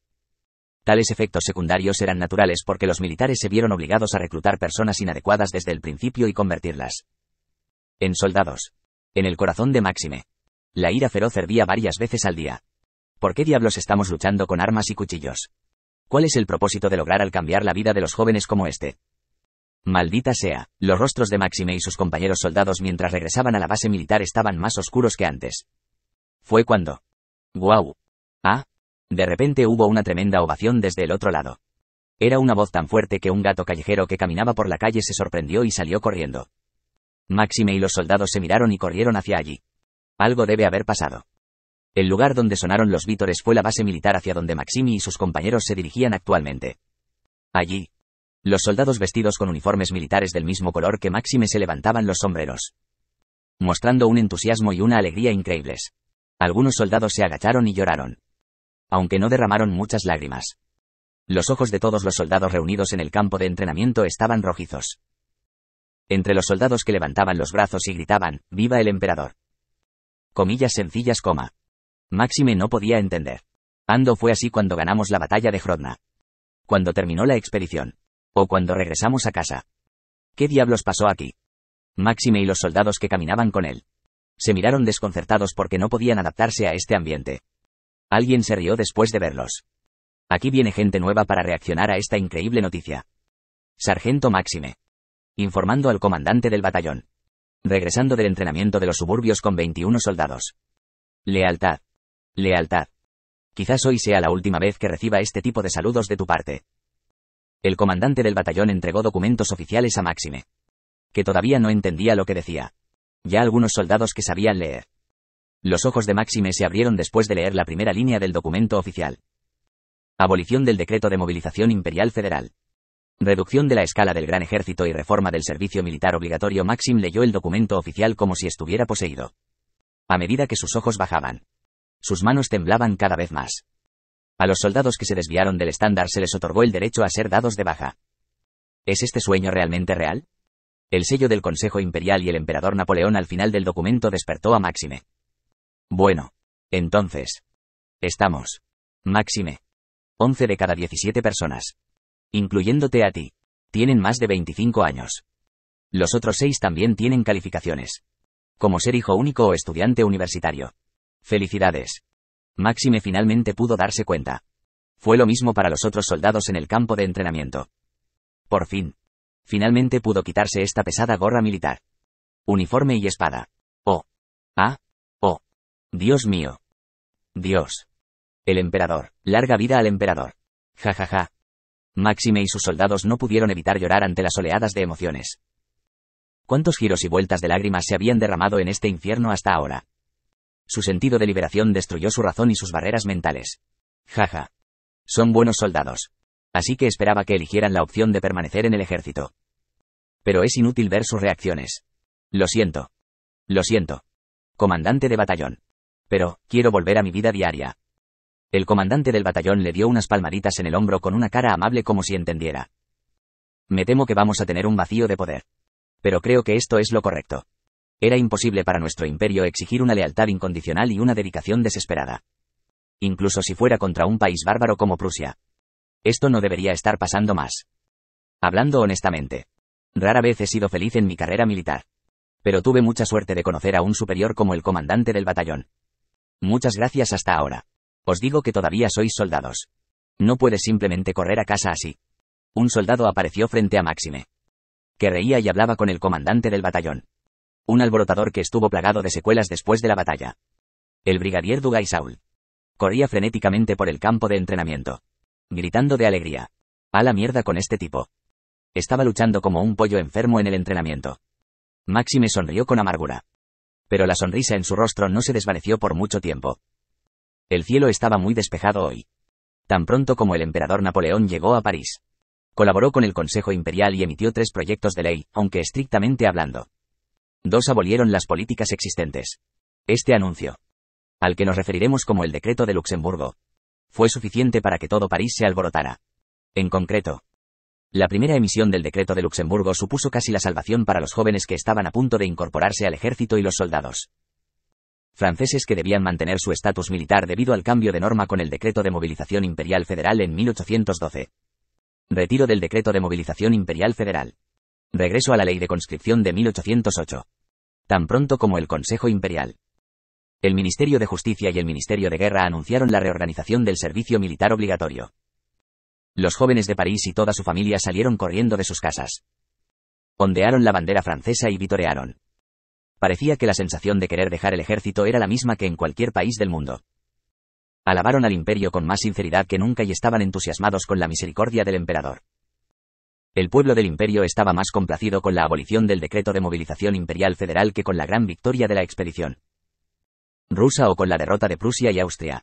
A: Tales efectos secundarios eran naturales porque los militares se vieron obligados a reclutar personas inadecuadas desde el principio y convertirlas en soldados. En el corazón de Máxime, la ira feroz hervía varias veces al día. ¿Por qué diablos estamos luchando con armas y cuchillos? ¿Cuál es el propósito de lograr al cambiar la vida de los jóvenes como este? Maldita sea, los rostros de Máxime y sus compañeros soldados mientras regresaban a la base militar estaban más oscuros que antes. Fue cuando... ¡Guau! ¡Ah! De repente hubo una tremenda ovación desde el otro lado. Era una voz tan fuerte que un gato callejero que caminaba por la calle se sorprendió y salió corriendo. Máxime y los soldados se miraron y corrieron hacia allí. Algo debe haber pasado. El lugar donde sonaron los vítores fue la base militar hacia donde Máxime y sus compañeros se dirigían actualmente. Allí, los soldados vestidos con uniformes militares del mismo color que Máxime se levantaban los sombreros, mostrando un entusiasmo y una alegría increíbles. Algunos soldados se agacharon y lloraron, aunque no derramaron muchas lágrimas. Los ojos de todos los soldados reunidos en el campo de entrenamiento estaban rojizos. Entre los soldados que levantaban los brazos y gritaban, ¡Viva el emperador! Comillas sencillas, coma. Máxime no podía entender. ¿Ando fue así cuando ganamos la batalla de Hrodna? ¿Cuando terminó la expedición? ¿O cuando regresamos a casa? ¿Qué diablos pasó aquí? Máxime y los soldados que caminaban con él se miraron desconcertados porque no podían adaptarse a este ambiente. Alguien se rió después de verlos. Aquí viene gente nueva para reaccionar a esta increíble noticia. Sargento Máxime, informando al comandante del batallón, regresando del entrenamiento de los suburbios con 21 soldados. Lealtad. Lealtad. Quizás hoy sea la última vez que reciba este tipo de saludos de tu parte. El comandante del batallón entregó documentos oficiales a Máxime, que todavía no entendía lo que decía. Ya algunos soldados que sabían leer. Los ojos de Máxime se abrieron después de leer la primera línea del documento oficial. Abolición del decreto de movilización imperial federal. Reducción de la escala del gran ejército y reforma del servicio militar obligatorio. Máxime leyó el documento oficial como si estuviera poseído. A medida que sus ojos bajaban, sus manos temblaban cada vez más. A los soldados que se desviaron del estándar se les otorgó el derecho a ser dados de baja. ¿Es este sueño realmente real? El sello del Consejo Imperial y el emperador Napoleón al final del documento despertó a Máxime. Bueno. Entonces. Estamos. Máxime. 11 de cada 17 personas, incluyéndote a ti, tienen más de 25 años. Los otros 6 también tienen calificaciones, como ser hijo único o estudiante universitario. Felicidades. Máxime finalmente pudo darse cuenta. Fue lo mismo para los otros soldados en el campo de entrenamiento. Por fin. Finalmente pudo quitarse esta pesada gorra militar, uniforme y espada. Oh. Ah. Oh. Dios mío. Dios. El emperador. Larga vida al emperador. Ja ja ja. Máxime y sus soldados no pudieron evitar llorar ante las oleadas de emociones. ¿Cuántos giros y vueltas de lágrimas se habían derramado en este infierno hasta ahora? Su sentido de liberación destruyó su razón y sus barreras mentales. Jaja. Son buenos soldados. Así que esperaba que eligieran la opción de permanecer en el ejército. Pero es inútil ver sus reacciones. Lo siento. Lo siento. Comandante de batallón. Pero, quiero volver a mi vida diaria. El comandante del batallón le dio unas palmaditas en el hombro con una cara amable como si entendiera. Me temo que vamos a tener un vacío de poder. Pero creo que esto es lo correcto. Era imposible para nuestro imperio exigir una lealtad incondicional y una dedicación desesperada. Incluso si fuera contra un país bárbaro como Prusia. Esto no debería estar pasando más. Hablando honestamente, rara vez he sido feliz en mi carrera militar. Pero tuve mucha suerte de conocer a un superior como el comandante del batallón. Muchas gracias hasta ahora. Os digo que todavía sois soldados. No puedes simplemente correr a casa así. Un soldado apareció frente a Máxime, que reía y hablaba con el comandante del batallón. Un alborotador que estuvo plagado de secuelas después de la batalla. El brigadier Duguay-Saul corría frenéticamente por el campo de entrenamiento, gritando de alegría. A la mierda con este tipo. Estaba luchando como un pollo enfermo en el entrenamiento. Máxime sonrió con amargura. Pero la sonrisa en su rostro no se desvaneció por mucho tiempo. El cielo estaba muy despejado hoy. Tan pronto como el emperador Napoleón llegó a París. Colaboró con el Consejo Imperial y emitió 3 proyectos de ley, aunque estrictamente hablando. 2 abolieron las políticas existentes. Este anuncio, al que nos referiremos como el Decreto de Luxemburgo, fue suficiente para que todo París se alborotara. En concreto, la primera emisión del decreto de Luxemburgo supuso casi la salvación para los jóvenes que estaban a punto de incorporarse al ejército y los soldados franceses que debían mantener su estatus militar debido al cambio de norma con el decreto de movilización imperial federal en 1812. Retiro del decreto de movilización imperial federal. Regreso a la ley de conscripción de 1808. Tan pronto como el Consejo Imperial, el Ministerio de Justicia y el Ministerio de Guerra anunciaron la reorganización del servicio militar obligatorio. Los jóvenes de París y toda su familia salieron corriendo de sus casas. Ondearon la bandera francesa y vitorearon. Parecía que la sensación de querer dejar el ejército era la misma que en cualquier país del mundo. Alabaron al imperio con más sinceridad que nunca y estaban entusiasmados con la misericordia del emperador. El pueblo del imperio estaba más complacido con la abolición del decreto de movilización imperial federal que con la gran victoria de la expedición rusa o con la derrota de Prusia y Austria,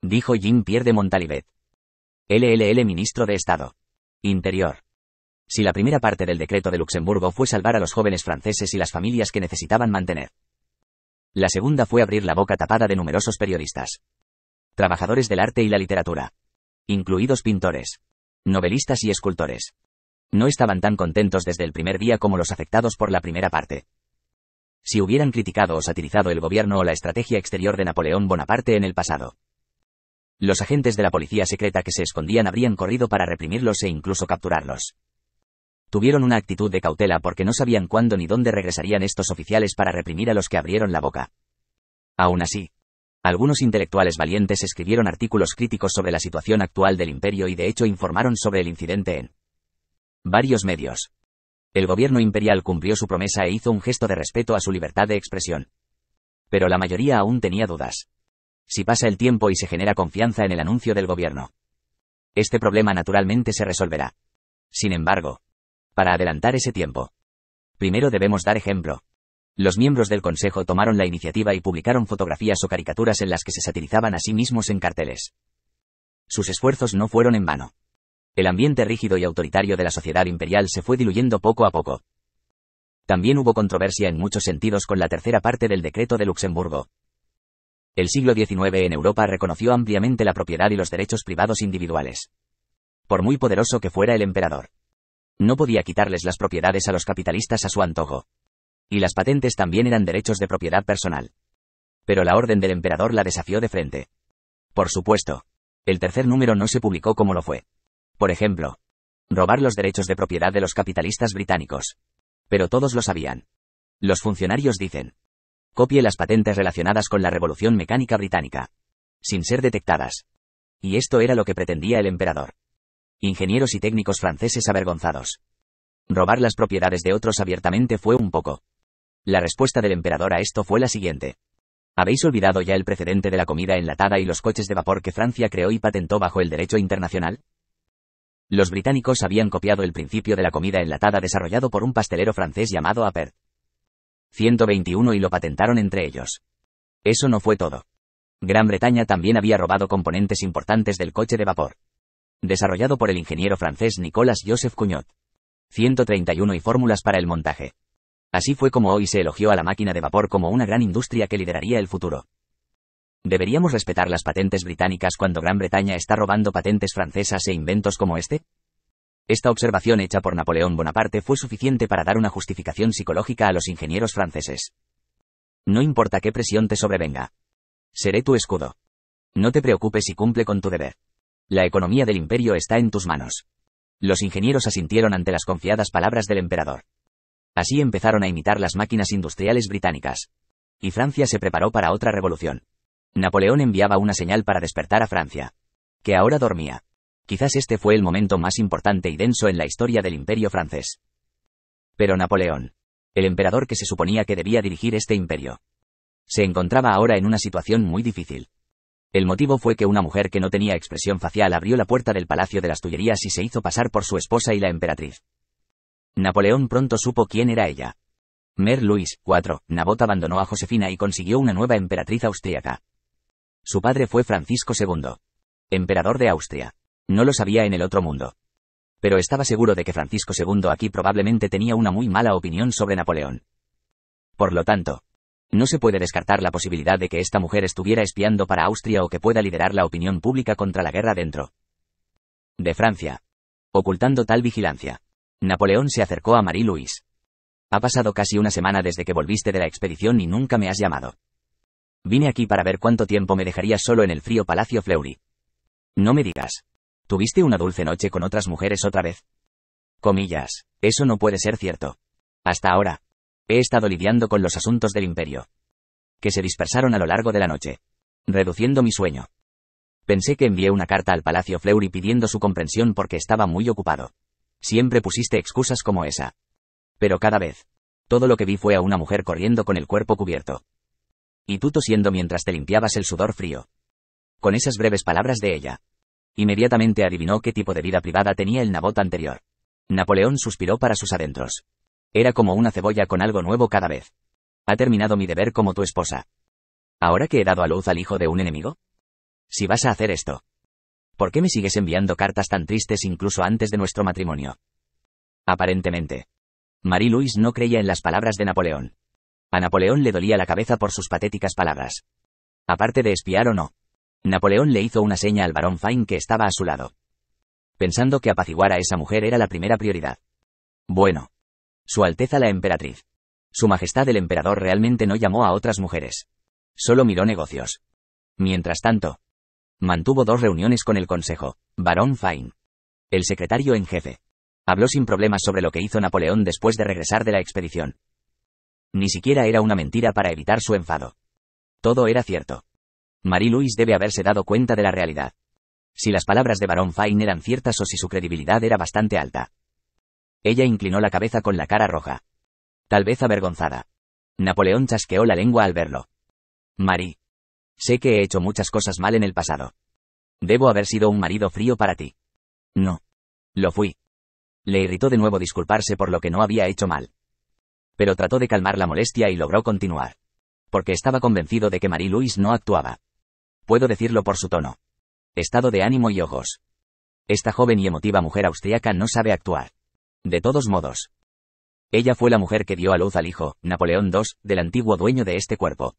A: dijo Jean-Pierre de Montalivet, LLL ministro de Estado Interior. Si la primera parte del decreto de Luxemburgo fue salvar a los jóvenes franceses y las familias que necesitaban mantener, la segunda fue abrir la boca tapada de numerosos periodistas, trabajadores del arte y la literatura, incluidos pintores, novelistas y escultores. No estaban tan contentos desde el primer día como los afectados por la primera parte. Si hubieran criticado o satirizado el gobierno o la estrategia exterior de Napoleón Bonaparte en el pasado, los agentes de la policía secreta que se escondían habrían corrido para reprimirlos e incluso capturarlos. Tuvieron una actitud de cautela porque no sabían cuándo ni dónde regresarían estos oficiales para reprimir a los que abrieron la boca. Aún así, algunos intelectuales valientes escribieron artículos críticos sobre la situación actual del imperio y de hecho informaron sobre el incidente en varios medios. El gobierno imperial cumplió su promesa e hizo un gesto de respeto a su libertad de expresión. Pero la mayoría aún tenía dudas. Si pasa el tiempo y se genera confianza en el anuncio del gobierno, este problema naturalmente se resolverá. Sin embargo, para adelantar ese tiempo, primero debemos dar ejemplo. Los miembros del Consejo tomaron la iniciativa y publicaron fotografías o caricaturas en las que se satirizaban a sí mismos en carteles. Sus esfuerzos no fueron en vano. El ambiente rígido y autoritario de la sociedad imperial se fue diluyendo poco a poco. También hubo controversia en muchos sentidos con la tercera parte del decreto de Luxemburgo. El siglo XIX en Europa reconoció ampliamente la propiedad y los derechos privados individuales. Por muy poderoso que fuera el emperador, no podía quitarles las propiedades a los capitalistas a su antojo. Y las patentes también eran derechos de propiedad personal. Pero la orden del emperador la desafió de frente. Por supuesto, el tercer número no se publicó como lo fue. Por ejemplo, robar los derechos de propiedad de los capitalistas británicos. Pero todos lo sabían. Los funcionarios dicen: copie las patentes relacionadas con la Revolución Mecánica Británica, sin ser detectadas. Y esto era lo que pretendía el emperador. Ingenieros y técnicos franceses avergonzados. Robar las propiedades de otros abiertamente fue un poco. La respuesta del emperador a esto fue la siguiente: ¿habéis olvidado ya el precedente de la comida enlatada y los coches de vapor que Francia creó y patentó bajo el derecho internacional? Los británicos habían copiado el principio de la comida enlatada desarrollado por un pastelero francés llamado Appert 121 y lo patentaron entre ellos. Eso no fue todo. Gran Bretaña también había robado componentes importantes del coche de vapor, desarrollado por el ingeniero francés Nicolas Joseph Cugnot 131 y fórmulas para el montaje. Así fue como hoy se elogió a la máquina de vapor como una gran industria que lideraría el futuro. ¿Deberíamos respetar las patentes británicas cuando Gran Bretaña está robando patentes francesas e inventos como este? Esta observación hecha por Napoleón Bonaparte fue suficiente para dar una justificación psicológica a los ingenieros franceses. No importa qué presión te sobrevenga. Seré tu escudo. No te preocupes y cumple con tu deber. La economía del imperio está en tus manos. Los ingenieros asintieron ante las confiadas palabras del emperador. Así empezaron a imitar las máquinas industriales británicas. Y Francia se preparó para otra revolución. Napoleón enviaba una señal para despertar a Francia, que ahora dormía. Quizás este fue el momento más importante y denso en la historia del imperio francés. Pero Napoleón, el emperador que se suponía que debía dirigir este imperio, se encontraba ahora en una situación muy difícil. El motivo fue que una mujer que no tenía expresión facial abrió la puerta del Palacio de las Tullerías y se hizo pasar por su esposa y la emperatriz. Napoleón pronto supo quién era ella. Mère Louise IV, Nabot abandonó a Josefina y consiguió una nueva emperatriz austríaca. Su padre fue Francisco II, emperador de Austria. No lo sabía en el otro mundo. Pero estaba seguro de que Francisco II aquí probablemente tenía una muy mala opinión sobre Napoleón. Por lo tanto, No se puede descartar la posibilidad de que esta mujer estuviera espiando para Austria o que pueda liderar la opinión pública contra la guerra dentro de Francia. Ocultando tal vigilancia, Napoleón se acercó a Marie-Louise. Ha pasado casi una semana desde que volviste de la expedición y nunca me has llamado. Vine aquí para ver cuánto tiempo me dejarías solo en el frío Palacio Fleury. No me digas. ¿Tuviste una dulce noche con otras mujeres otra vez? Comillas. Eso no puede ser cierto. Hasta ahora, he estado lidiando con los asuntos del imperio, que se dispersaron a lo largo de la noche, reduciendo mi sueño. Pensé que envié una carta al Palacio Fleury pidiendo su comprensión porque estaba muy ocupado. Siempre pusiste excusas como esa. Pero cada vez, todo lo que vi fue a una mujer corriendo con el cuerpo cubierto. Y tú tosiendo mientras te limpiabas el sudor frío. Con esas breves palabras de ella, inmediatamente adivinó qué tipo de vida privada tenía el nabot anterior. Napoleón suspiró para sus adentros. Era como una cebolla con algo nuevo cada vez. Ha terminado mi deber como tu esposa. ¿Ahora que he dado a luz al hijo de un enemigo? Si vas a hacer esto, ¿por qué me sigues enviando cartas tan tristes incluso antes de nuestro matrimonio? Aparentemente, Marie-Louise no creía en las palabras de Napoleón. A Napoleón le dolía la cabeza por sus patéticas palabras. Aparte de espiar o no, Napoleón le hizo una seña al barón Fine que estaba a su lado, pensando que apaciguar a esa mujer era la primera prioridad. Bueno, Su Alteza la Emperatriz, Su Majestad el Emperador realmente no llamó a otras mujeres. Solo miró negocios. Mientras tanto, mantuvo 2 reuniones con el Consejo, barón Fine, el secretario en jefe. Habló sin problemas sobre lo que hizo Napoleón después de regresar de la expedición. Ni siquiera era una mentira para evitar su enfado. Todo era cierto. Marie-Louise debe haberse dado cuenta de la realidad. Si las palabras de barón Fine eran ciertas o si su credibilidad era bastante alta. Ella inclinó la cabeza con la cara roja. Tal vez avergonzada. Napoleón chasqueó la lengua al verlo. Marie. Sé que he hecho muchas cosas mal en el pasado. Debo haber sido un marido frío para ti. No. Lo fui. Le irritó de nuevo disculparse por lo que no había hecho mal. Pero trató de calmar la molestia y logró continuar. Porque estaba convencido de que Marie-Louise no actuaba. Puedo decirlo por su tono, estado de ánimo y ojos. Esta joven y emotiva mujer austriaca no sabe actuar. De todos modos, ella fue la mujer que dio a luz al hijo, Napoleón II, del antiguo dueño de este cuerpo.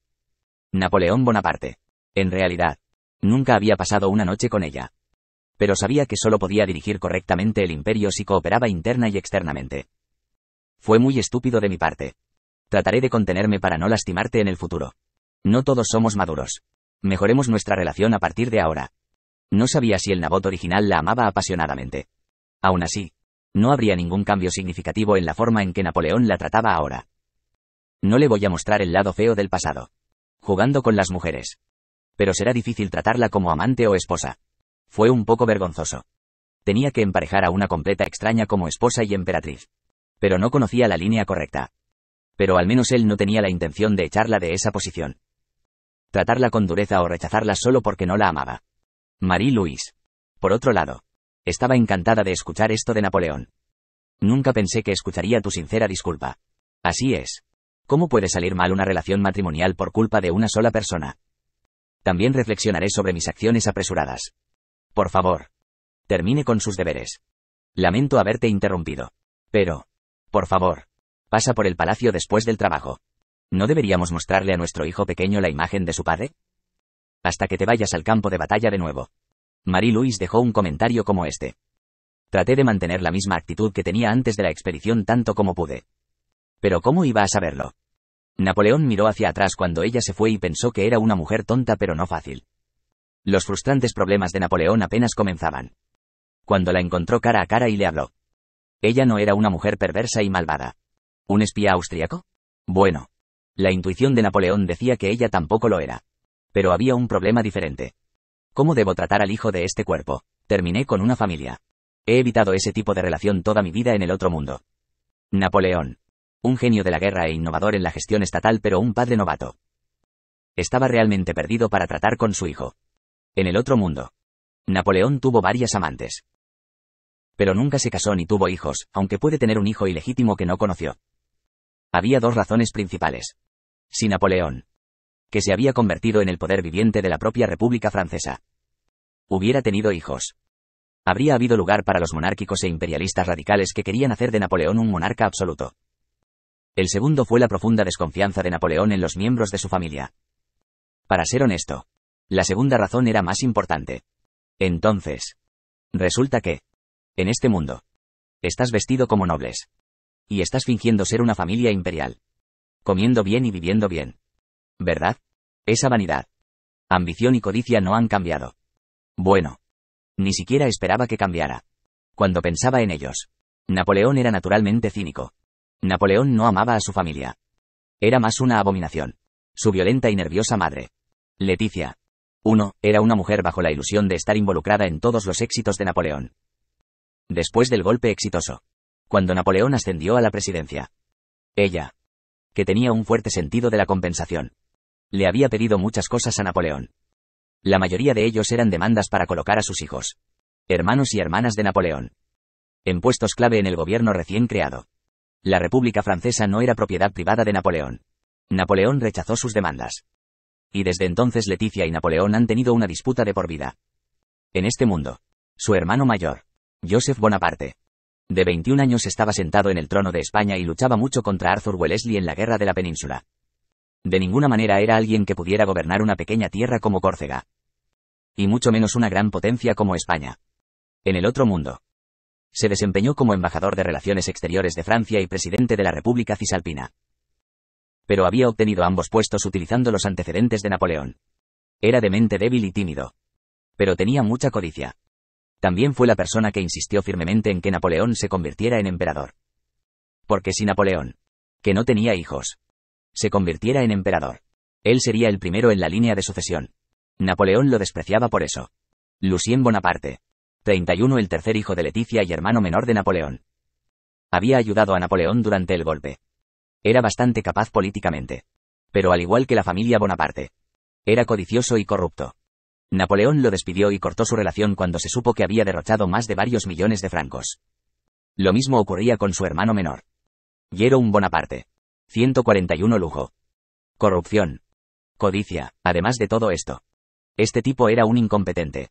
A: Napoleón Bonaparte. En realidad, nunca había pasado una noche con ella. Pero sabía que solo podía dirigir correctamente el imperio si cooperaba interna y externamente. Fue muy estúpido de mi parte. Trataré de contenerme para no lastimarte en el futuro. No todos somos maduros. Mejoremos nuestra relación a partir de ahora. No sabía si el nabot original la amaba apasionadamente. Aún así, no habría ningún cambio significativo en la forma en que Napoleón la trataba ahora. No le voy a mostrar el lado feo del pasado, jugando con las mujeres. Pero será difícil tratarla como amante o esposa. Fue un poco vergonzoso. Tenía que emparejar a una completa extraña como esposa y emperatriz. Pero no conocía la línea correcta. Pero al menos él no tenía la intención de echarla de esa posición. Tratarla con dureza o rechazarla solo porque no la amaba. Marie-Louise, por otro lado, estaba encantada de escuchar esto de Napoleón. Nunca pensé que escucharía tu sincera disculpa. Así es. ¿Cómo puede salir mal una relación matrimonial por culpa de una sola persona? También reflexionaré sobre mis acciones apresuradas. Por favor, termine con sus deberes. Lamento haberte interrumpido. Pero, por favor, pasa por el palacio después del trabajo. ¿No deberíamos mostrarle a nuestro hijo pequeño la imagen de su padre? Hasta que te vayas al campo de batalla de nuevo. Marie-Louise dejó un comentario como este. Traté de mantener la misma actitud que tenía antes de la expedición tanto como pude. Pero ¿cómo iba a saberlo? Napoleón miró hacia atrás cuando ella se fue y pensó que era una mujer tonta pero no fácil. Los frustrantes problemas de Napoleón apenas comenzaban. Cuando la encontró cara a cara y le habló. Ella no era una mujer perversa y malvada. ¿Un espía austriaco? Bueno. La intuición de Napoleón decía que ella tampoco lo era. Pero había un problema diferente. ¿Cómo debo tratar al hijo de este cuerpo? Terminé con una familia. He evitado ese tipo de relación toda mi vida en el otro mundo. Napoleón. Un genio de la guerra e innovador en la gestión estatal pero un padre novato. Estaba realmente perdido para tratar con su hijo. En el otro mundo, Napoleón tuvo varias amantes. Pero nunca se casó ni tuvo hijos, aunque puede tener un hijo ilegítimo que no conoció. Había 2 razones principales. Si Napoleón, que se había convertido en el poder viviente de la propia República Francesa, hubiera tenido hijos, habría habido lugar para los monárquicos e imperialistas radicales que querían hacer de Napoleón un monarca absoluto. El segundo fue la profunda desconfianza de Napoleón en los miembros de su familia. Para ser honesto, la segunda razón era más importante. Entonces, resulta que, en este mundo, estás vestido como nobles. Y estás fingiendo ser una familia imperial. Comiendo bien y viviendo bien. ¿Verdad? Esa vanidad, ambición y codicia no han cambiado. Bueno, ni siquiera esperaba que cambiara. Cuando pensaba en ellos, Napoleón era naturalmente cínico. Napoleón no amaba a su familia. Era más una abominación. Su violenta y nerviosa madre, Leticia. 1. Era una mujer bajo la ilusión de estar involucrada en todos los éxitos de Napoleón. Después del golpe exitoso, cuando Napoleón ascendió a la presidencia, ella, que tenía un fuerte sentido de la compensación, le había pedido muchas cosas a Napoleón. La mayoría de ellos eran demandas para colocar a sus hijos, hermanos y hermanas de Napoleón, en puestos clave en el gobierno recién creado. La República Francesa no era propiedad privada de Napoleón. Napoleón rechazó sus demandas. Y desde entonces Leticia y Napoleón han tenido una disputa de por vida. En este mundo, su hermano mayor, Joseph Bonaparte, de 21 años, estaba sentado en el trono de España y luchaba mucho contra Arthur Wellesley en la guerra de la península. De ninguna manera era alguien que pudiera gobernar una pequeña tierra como Córcega. Y mucho menos una gran potencia como España. En el otro mundo, se desempeñó como embajador de Relaciones Exteriores de Francia y presidente de la República Cisalpina. Pero había obtenido ambos puestos utilizando los antecedentes de Napoleón. Era de mente débil y tímido. Pero tenía mucha codicia. También fue la persona que insistió firmemente en que Napoleón se convirtiera en emperador. Porque si Napoleón, que no tenía hijos, se convirtiera en emperador, él sería el primero en la línea de sucesión. Napoleón lo despreciaba por eso. Lucien Bonaparte, 31, el tercer hijo de Leticia y hermano menor de Napoleón, había ayudado a Napoleón durante el golpe. Era bastante capaz políticamente. Pero al igual que la familia Bonaparte, era codicioso y corrupto. Napoleón lo despidió y cortó su relación cuando se supo que había derrochado más de varios millones de francos. Lo mismo ocurría con su hermano menor, Jérôme Bonaparte. 141. Lujo, corrupción, codicia. Además de todo esto, este tipo era un incompetente.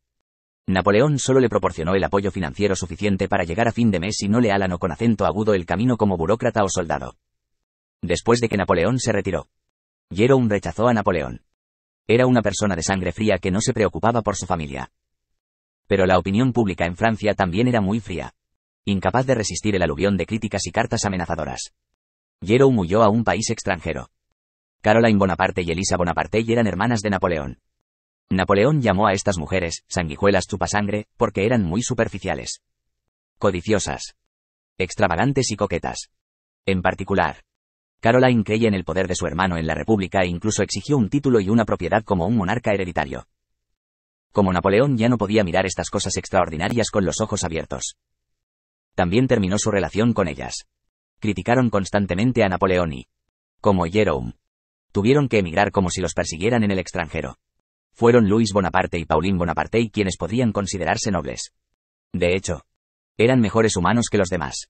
A: Napoleón solo le proporcionó el apoyo financiero suficiente para llegar a fin de mes y no le allanó con acento agudo el camino como burócrata o soldado. Después de que Napoleón se retiró, Jérôme rechazó a Napoleón. Era una persona de sangre fría que no se preocupaba por su familia. Pero la opinión pública en Francia también era muy fría, incapaz de resistir el aluvión de críticas y cartas amenazadoras. Jérôme huyó a un país extranjero. Caroline Bonaparte y Elisa Bonaparte eran hermanas de Napoleón. Napoleón llamó a estas mujeres sanguijuelas chupasangre porque eran muy superficiales, codiciosas, extravagantes y coquetas. En particular, Caroline creía en el poder de su hermano en la República e incluso exigió un título y una propiedad como un monarca hereditario. Como Napoleón ya no podía mirar estas cosas extraordinarias con los ojos abiertos, también terminó su relación con ellas. Criticaron constantemente a Napoleón y, como Jérôme, tuvieron que emigrar como si los persiguieran en el extranjero. Fueron Louis Bonaparte y Pauline Bonaparte quienes podrían considerarse nobles. De hecho, eran mejores humanos que los demás.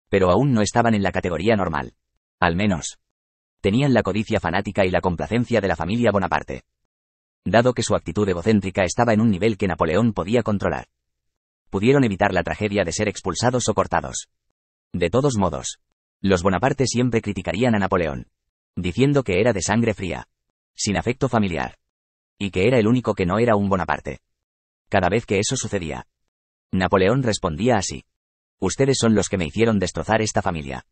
A: Pero aún no estaban en la categoría normal. Al menos, tenían la codicia fanática y la complacencia de la familia Bonaparte. Dado que su actitud egocéntrica estaba en un nivel que Napoleón podía controlar, pudieron evitar la tragedia de ser expulsados o cortados. De todos modos, los Bonaparte siempre criticarían a Napoleón, diciendo que era de sangre fría, sin afecto familiar, y que era el único que no era un Bonaparte. Cada vez que eso sucedía, Napoleón respondía así: ustedes son los que me hicieron destrozar esta familia.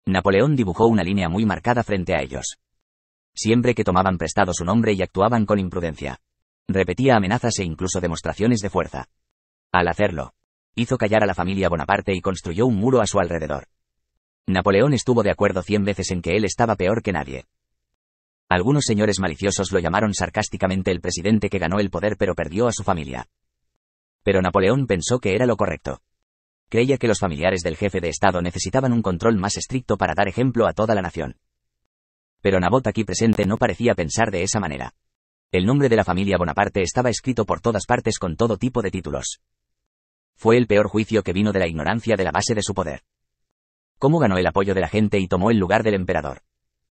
A: Napoleón dibujó una línea muy marcada frente a ellos. Siempre que tomaban prestado su nombre y actuaban con imprudencia, repetía amenazas e incluso demostraciones de fuerza. Al hacerlo, hizo callar a la familia Bonaparte y construyó un muro a su alrededor. Napoleón estuvo de acuerdo 100 veces en que él estaba peor que nadie. Algunos señores maliciosos lo llamaron sarcásticamente el presidente que ganó el poder pero perdió a su familia. Pero Napoleón pensó que era lo correcto. Creía que los familiares del jefe de Estado necesitaban un control más estricto para dar ejemplo a toda la nación. Pero Nabot aquí presente no parecía pensar de esa manera. El nombre de la familia Bonaparte estaba escrito por todas partes con todo tipo de títulos. Fue el peor juicio que vino de la ignorancia de la base de su poder. ¿Cómo ganó el apoyo de la gente y tomó el lugar del emperador?